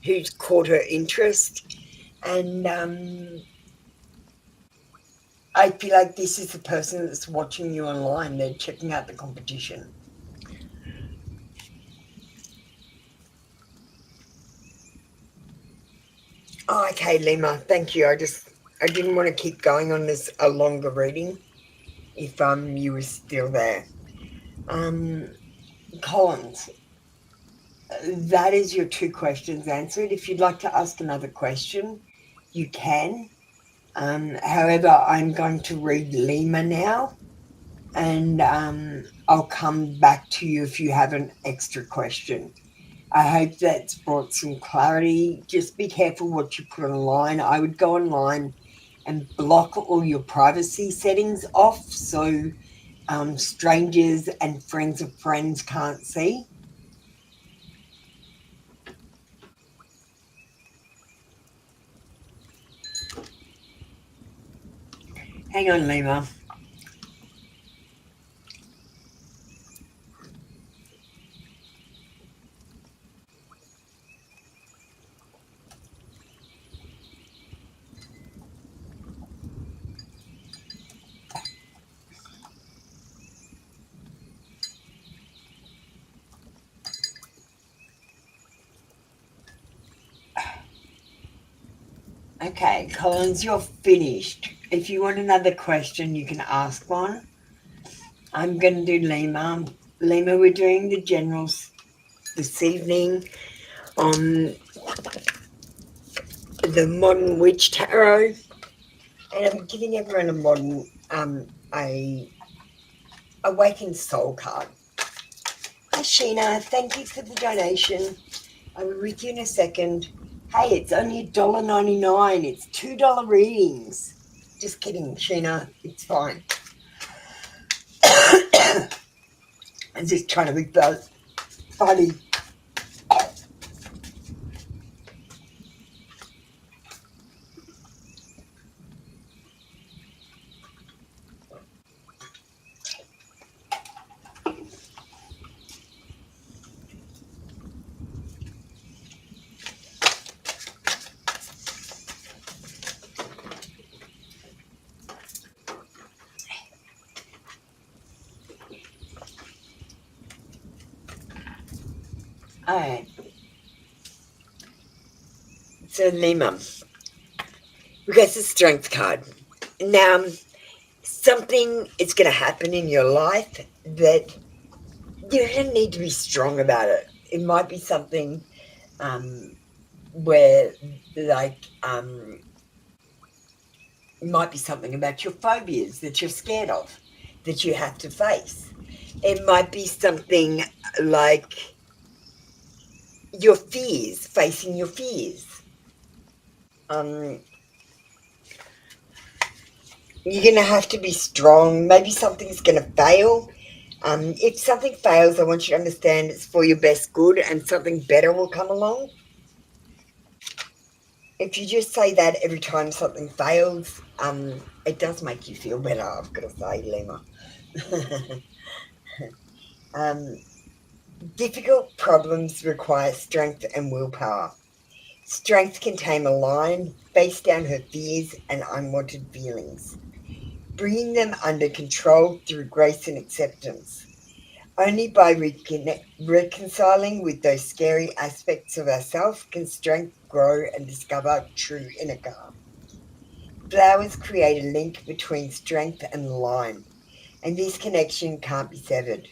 who's caught her interest, and I feel like this is the person that's watching you online. They're checking out the competition. Oh, okay, Lima, thank you. I didn't want to keep going on this a longer reading if you were still there. Collins, that is your 2 questions answered. If you'd like to ask another question, you can. However, I'm going to read Lima now, and I'll come back to you if you have an extra question. I hope that's brought some clarity. Just be careful what you put online. I would go online and block all your privacy settings off so strangers and friends of friends can't see. Hang on, Lima. Okay, Collins, you're finished. If you want another question, you can ask one. I'm going to do Lima. Lima, we're doing the generals this evening on the Modern Witch Tarot. And I'm giving everyone a modern, a Awakened Soul card. Hi, Sheena. Thank you for the donation. I'll be with you in a second. Hey, it's only $1.99. It's $2 readings. Just kidding, Sheena. It's fine. I'm just trying to be funny. Alright. So, Lima, we got the Strength card. Now, something is going to happen in your life that you're going to need to be strong about it. It might be something where, like, it might be something about your phobias that you're scared of, that you have to face. It might be something like your fears, facing your fears. You're going to have to be strong. Maybe something's going to fail. If something fails, I want you to understand it's for your best good and something better will come along. If you just say that every time something fails, it does make you feel better, I've got to say, Lima. Difficult problems require strength and willpower. Strength can tame a lion, face down her fears and unwanted feelings, bringing them under control through grace and acceptance. Only by reconciling with those scary aspects of ourselves can strength grow and discover true inner calm. Flowers create a link between strength and the lion, and this connection can't be severed.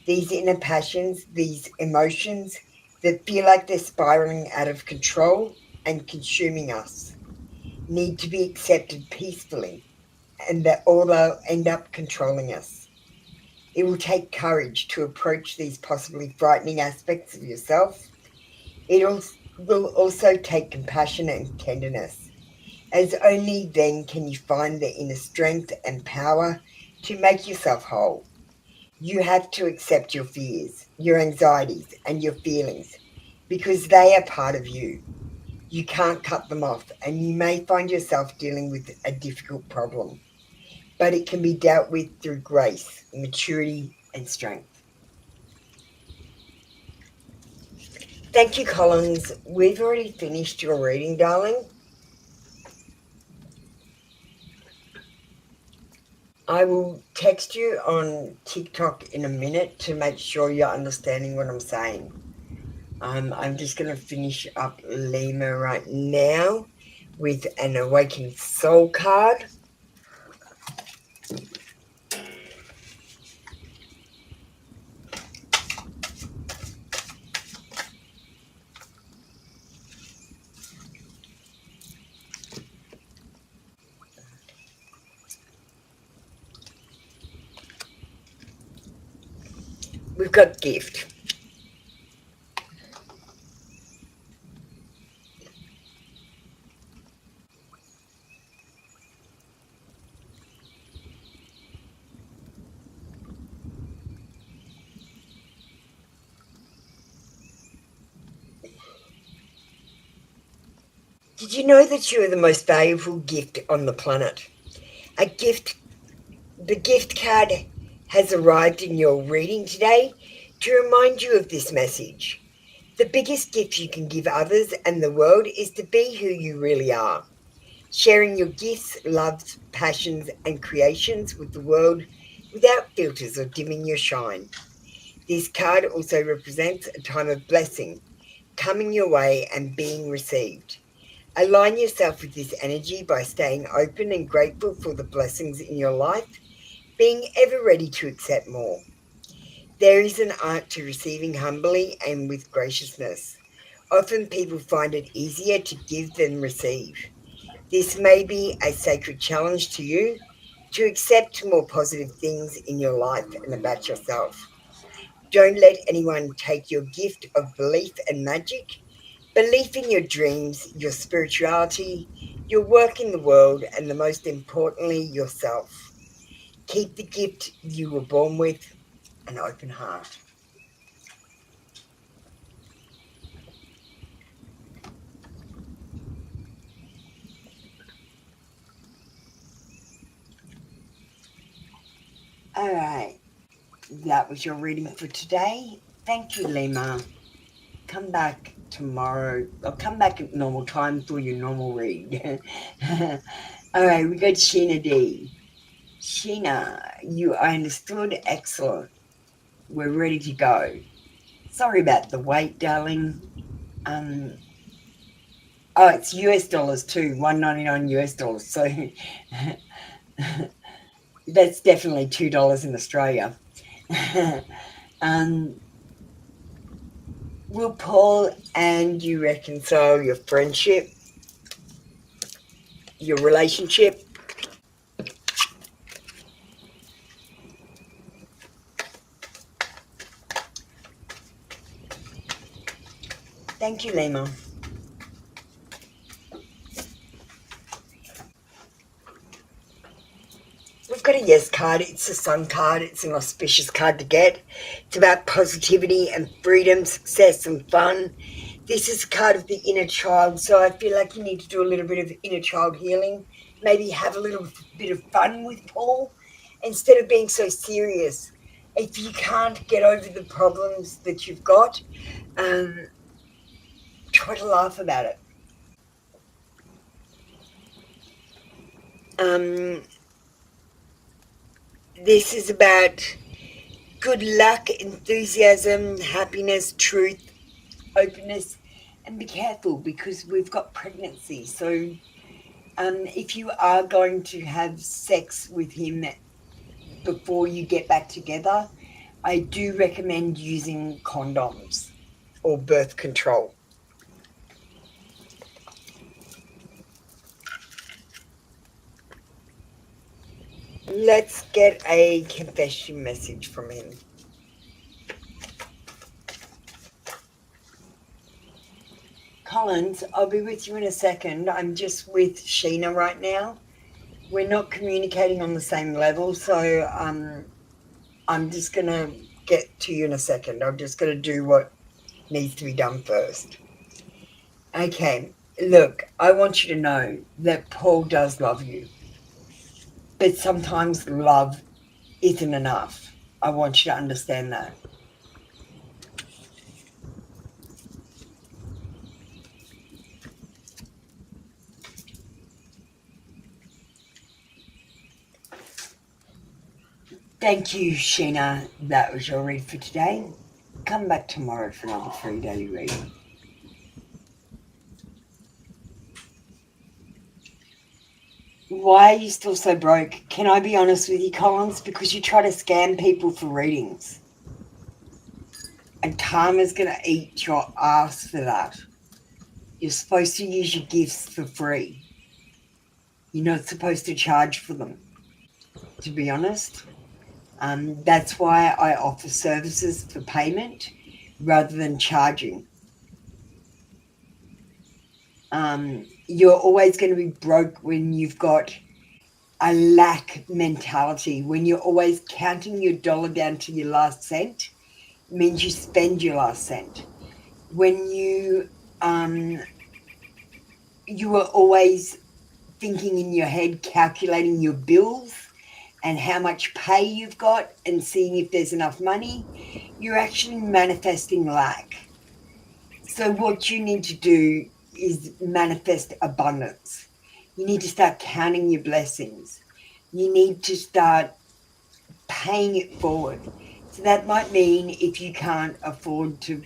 These inner passions, these emotions that feel like they're spiraling out of control and consuming us, need to be accepted peacefully, and that all they'll end up controlling us. It will take courage to approach these possibly frightening aspects of yourself. It will also take compassion and tenderness, as only then can you find the inner strength and power to make yourself whole. You have to accept your fears, your anxieties, and your feelings because they are part of you. You can't cut them off, and you may find yourself dealing with a difficult problem, but it can be dealt with through grace, maturity, and strength. Thank you, Collins. We've already finished your reading, darling. I will text you on TikTok in a minute to make sure you're understanding what I'm saying. I'm just going to finish up Lima right now with an Awakened Soul card. We've got Gift. Did you know that you are the most valuable gift on the planet? The gift card has arrived in your reading today to remind you of this message. The biggest gift you can give others and the world is to be who you really are, sharing your gifts, loves, passions, and creations with the world without filters or dimming your shine. This card also represents a time of blessing coming your way and being received. Align yourself with this energy by staying open and grateful for the blessings in your life, being ever ready to accept more. There is an art to receiving humbly and with graciousness. Often people find it easier to give than receive. This may be a sacred challenge to you to accept more positive things in your life and about yourself. Don't let anyone take your gift of belief and magic. Belief in your dreams, your spirituality, your work in the world, and the most importantly, yourself. Keep the gift you were born with, an open heart. All right, that was your reading for today. Thank you, Lima. Come back tomorrow. I'll come back at normal time for your normal read. All right, we got Sheena D. Sheena, I understood. Excellent. We're ready to go. Sorry about the wait, darling. It's US dollars too, $1.99 US dollars. So that's definitely $2 in Australia. Will Paul and you reconcile your friendship, your relationship? Thank you, Lima. We've got a yes card. It's a sun card. It's an auspicious card to get. It's about positivity and freedom, success and fun. This is a card of the inner child, so I feel like you need to do a little bit of inner child healing. Maybe have a little bit of fun with Paul instead of being so serious. If you can't get over the problems that you've got, try to laugh about it. This is about good luck, enthusiasm, happiness, truth, openness, and be careful because we've got pregnancy. So if you are going to have sex with him before you get back together, I do recommend using condoms or birth control. Let's get a confession message from him. Collins, I'll be with you in a second. I'm just with Sheena right now. We're not communicating on the same level, so I'm just going to get to you in a second. I'm just going to do what needs to be done first. Okay, look, I want you to know that Paul does love you. But sometimes love isn't enough. I want you to understand that. Thank you, Sheena. That was your read for today. Come back tomorrow for another free daily read. Why are you still so broke? Can I be honest with you, Collins? Because you try to scam people for readings. And karma's going to eat your ass for that. You're supposed to use your gifts for free. You're not supposed to charge for them, to be honest. That's why I offer services for payment rather than charging. You're always going to be broke when you've got a lack mentality, when you're always counting your dollar down to your last cent. It means you spend your last cent. When you are always thinking in your head, calculating your bills and how much pay you've got and seeing if there's enough money, you're actually manifesting lack. So what you need to do is manifest abundance. You need to start counting your blessings. You need to start paying it forward. So that might mean if you can't afford to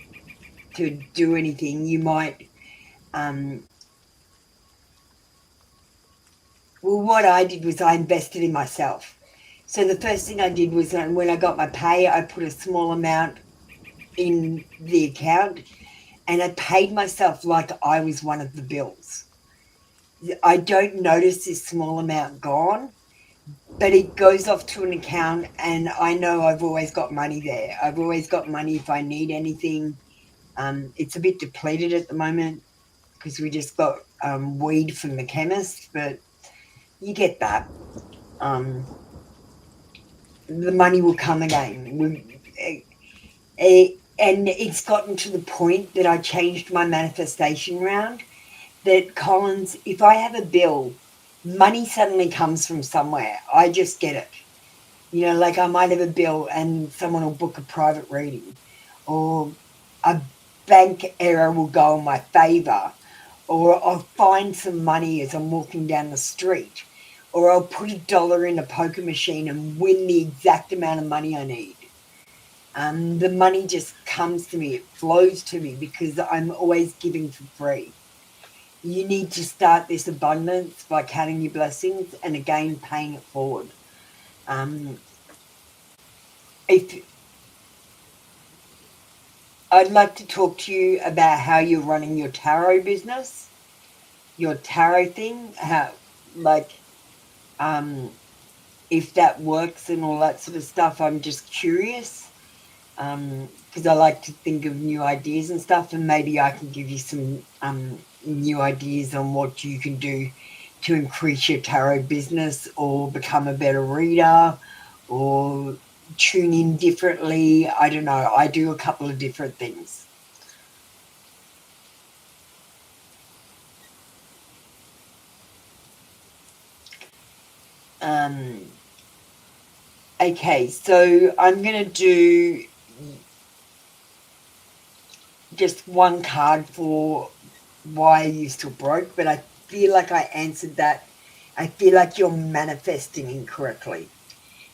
do anything, you might what I did was I invested in myself. So the first thing I did was when I got my pay, I put a small amount in the account and I paid myself like I was one of the bills. I don't notice this small amount gone, but it goes off to an account and I know I've always got money there. I've always got money if I need anything. It's a bit depleted at the moment because we just got weed from the chemist, but you get that. The money will come again. And it's gotten to the point that I changed my manifestation round that, Collins, if I have a bill, money suddenly comes from somewhere. I just get it. You know, like I might have a bill and someone will book a private reading, or a bank error will go in my favour, or I'll find some money as I'm walking down the street, or I'll put $1 in a poker machine and win the exact amount of money I need. The money just comes to me, it flows to me because I'm always giving for free. You need to start this abundance by counting your blessings and again paying it forward. If I'd like to talk to you about how you're running your tarot business, your tarot thing, how if that works and all that sort of stuff. I'm just curious because I like to think of new ideas and stuff, and maybe I can give you some new ideas on what you can do to increase your tarot business or become a better reader or tune in differently. I don't know. I do a couple of different things. Okay, so I'm going to do just one card for why you're still broke, but I feel like I answered that. I feel like you're manifesting incorrectly.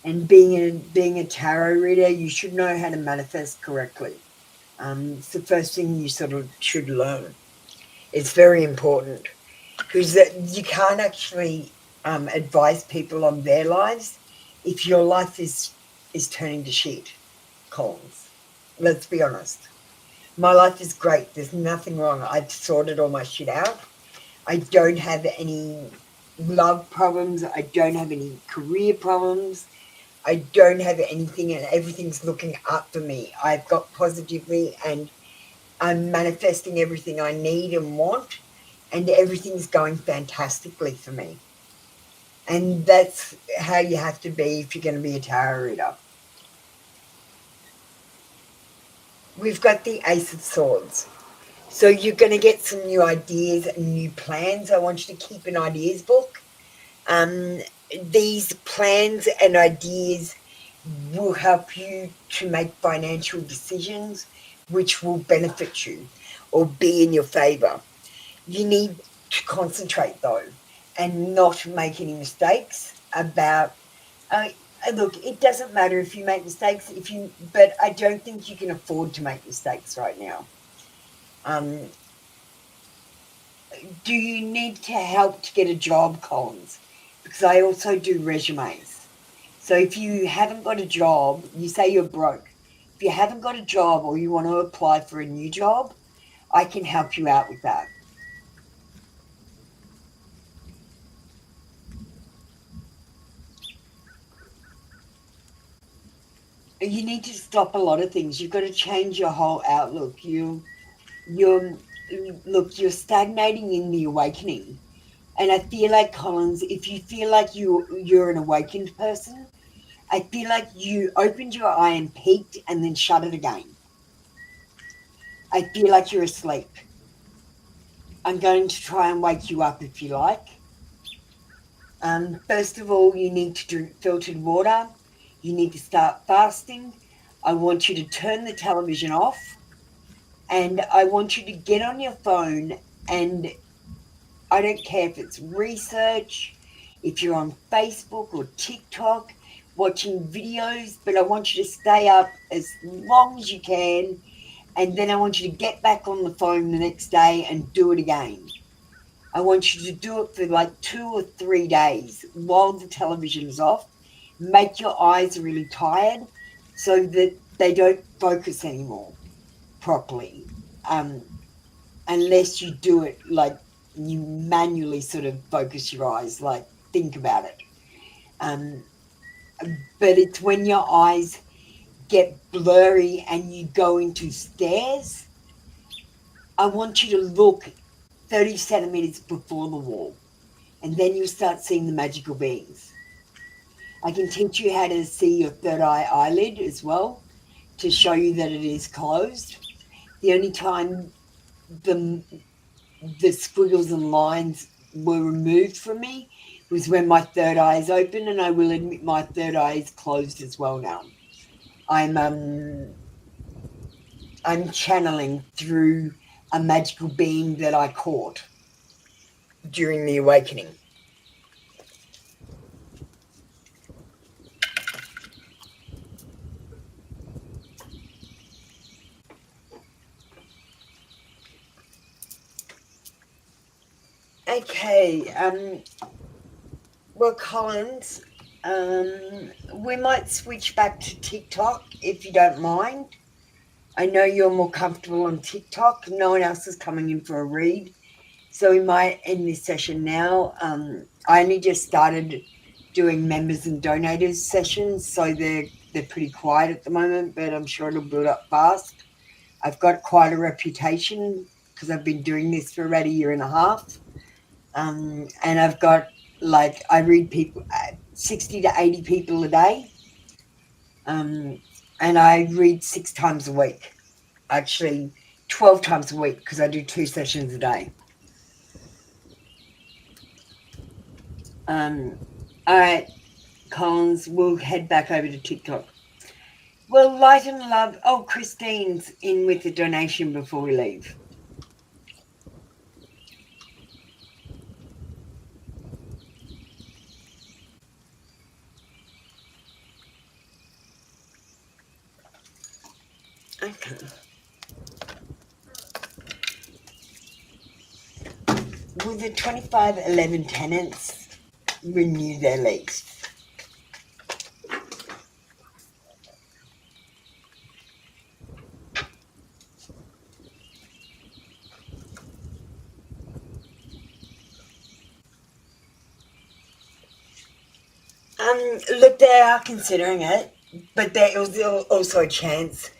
And being a tarot reader, you should know how to manifest correctly. It's the first thing you sort of should learn. It's very important because you can't actually advise people on their lives if your life is turning to shit, Collins. Let's be honest. My life is great. There's nothing wrong. I've sorted all my shit out. I don't have any love problems. I don't have any career problems. I don't have anything, and everything's looking up for me. I've got positively, and I'm manifesting everything I need and want, and everything's going fantastically for me. And that's how you have to be if you're going to be a tarot reader. We've got the Ace of Swords. So you're going to get some new ideas and new plans. I want you to keep an ideas book. These plans and ideas will help you to make financial decisions which will benefit you or be in your favour. You need to concentrate though and not make any mistakes about Look, it doesn't matter if you make mistakes, but I don't think you can afford to make mistakes right now. Um, do you need to help to get a job, Collins? Because I also do resumes. So if you haven't got a job, you say you're broke. If you haven't got a job or you want to apply for a new job, I can help you out with that. You need to stop a lot of things. You've got to change your whole outlook. You're look, you're stagnating in the awakening. And I feel like, Collins, if you feel like you're an awakened person, I feel like you opened your eye and peeked and then shut it again. I feel like you're asleep. I'm going to try and wake you up if you like. First of all, you need to drink filtered water. You need to start fasting. I want you to turn the television off. And I want you to get on your phone, and I don't care if it's research, if you're on Facebook or TikTok watching videos, but I want you to stay up as long as you can, and then I want you to get back on the phone the next day and do it again. I want you to do it for like 2 or 3 days while the television is off. Make your eyes really tired so that they don't focus anymore properly. Unless you do it like you manually sort of focus your eyes, like think about it. Um, but it's when your eyes get blurry and you go into stares. I want you to look 30 centimeters before the wall, and then you'll start seeing the magical beings. I can teach you how to see your third eye eyelid as well to show you that it is closed. The only time the squiggles and lines were removed from me was when my third eye is open, and I will admit my third eye is closed as well now. I'm channeling through a magical being that I caught during the awakening. Okay, well, Collins, we might switch back to TikTok if you don't mind. I know you're more comfortable on TikTok. No one else is coming in for a read. So we might end this session now. I only just started doing members and donators sessions, so they're pretty quiet at the moment, but I'm sure it'll build up fast. I've got quite a reputation because I've been doing this for about 1.5 years. And I've got, like, I read people, 60 to 80 people a day. And I read 6 times a week. Actually, 12 times a week because I do 2 sessions a day. All right, Collins, we'll head back over to TikTok. Well, light and love. Oh, Christine's in with a donation before we leave. Okay. Will the 2511 tenants renew their lease? Look, they are considering it, but there is also a chance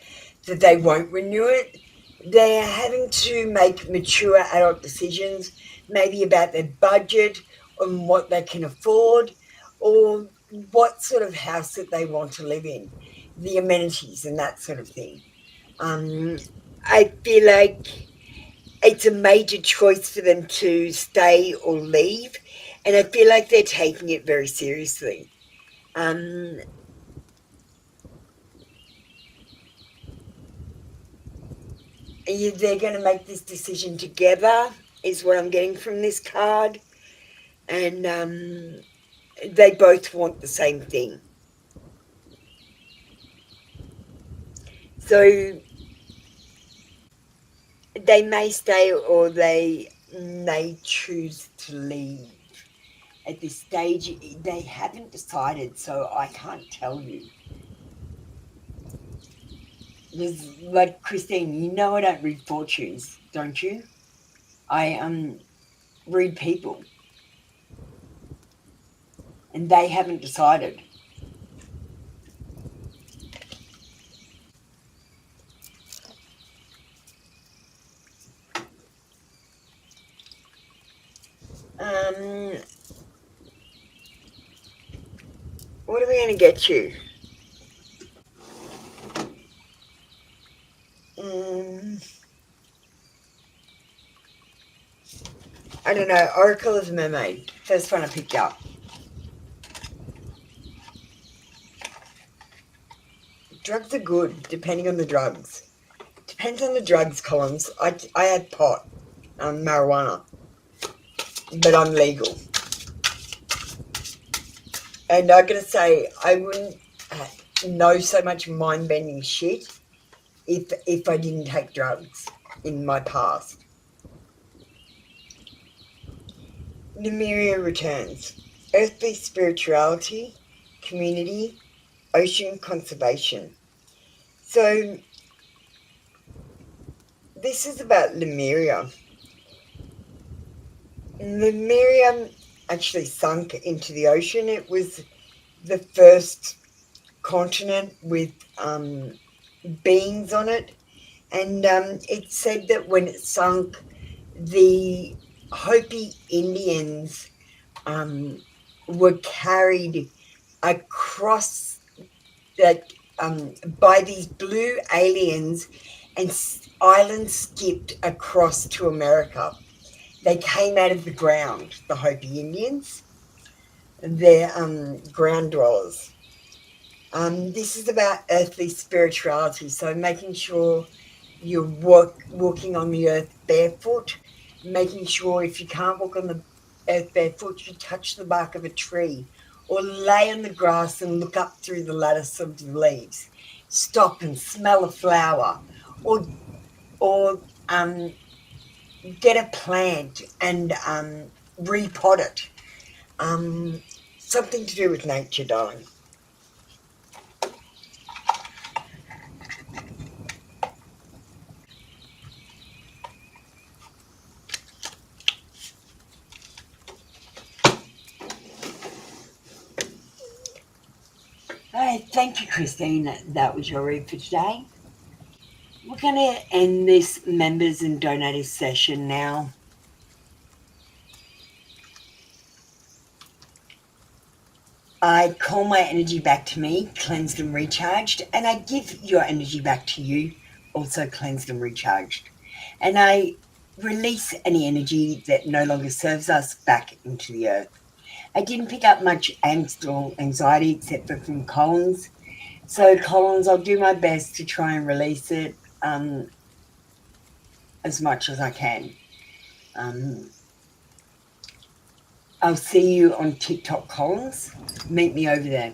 that they won't renew it. They're having to make mature adult decisions, maybe about their budget and what they can afford, or what sort of house that they want to live in, the amenities and that sort of thing. I feel like it's a major choice for them to stay or leave, and I feel like they're taking it very seriously. They're going to make this decision together, is what I'm getting from this card, and they both want the same thing. So they may stay or they may choose to leave. At this stage, they haven't decided, so I can't tell you. There's, like Christine, you know I don't read fortunes, don't you? I read people. And they haven't decided. What are we going to get you? I don't know. Oracle of the Mermaid. First one I picked up. Drugs are good, depending on the drugs. Depends on the drugs, Collins. I had pot, marijuana, but I'm legal. And I gotta say, I wouldn't know so much mind-bending shit if I didn't take drugs in my past. Lemuria returns. Earthly spirituality, community, ocean conservation. So this is about Lemuria. Lemuria actually sunk into the ocean. It was the first continent with beings on it, and it said that when it sunk, the Hopi Indians were carried across that by these blue aliens and island skipped across to America. They came out of the ground, the Hopi Indians. They're ground dwellers. This is about earthly spirituality, so making sure you're walking on the earth barefoot, making sure if you can't walk on the earth barefoot, you touch the bark of a tree or lay on the grass and look up through the lattice of the leaves. Stop and smell a flower, or get a plant and repot it. Something to do with nature, darling. Hey, thank you, Christine. That was your read for today. We're going to end this members and donators session now. I call my energy back to me, cleansed and recharged, and I give your energy back to you, also cleansed and recharged. And I release any energy that no longer serves us back into the earth. I didn't pick up much angst or anxiety except for from Collins. So Collins, I'll do my best to try and release it as much as I can. I'll see you on TikTok, Collins. Meet me over there.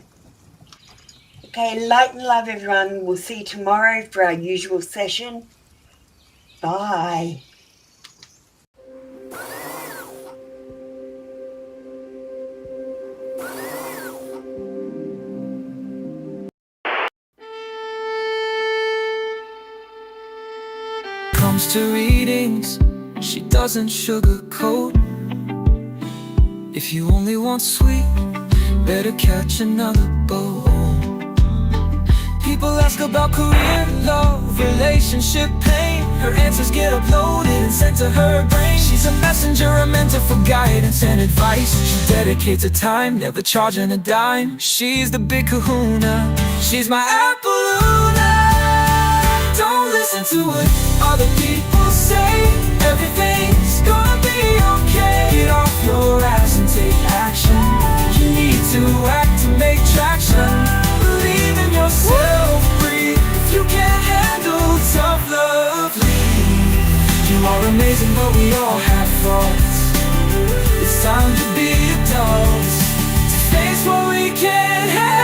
Okay, light and love, everyone. We'll see you tomorrow for our usual session. Bye. Comes to readings, she doesn't sugarcoat. If you only want sweet, better catch another boat. People ask about career, love, relationship, pain. Her answers get uploaded and sent to her brain. She's a messenger, a mentor for guidance and advice. She dedicates her time, never charging a dime. She's the big kahuna, she's my Appaloola. Don't listen to what other people say. Everything's gonna be okay. Get off your ass and take action. You need to act to make traction. Believe in yourself, breathe. If you can't handle tough love, leave. You are amazing, but we all have faults. It's time to be adults, to face what we can't handle.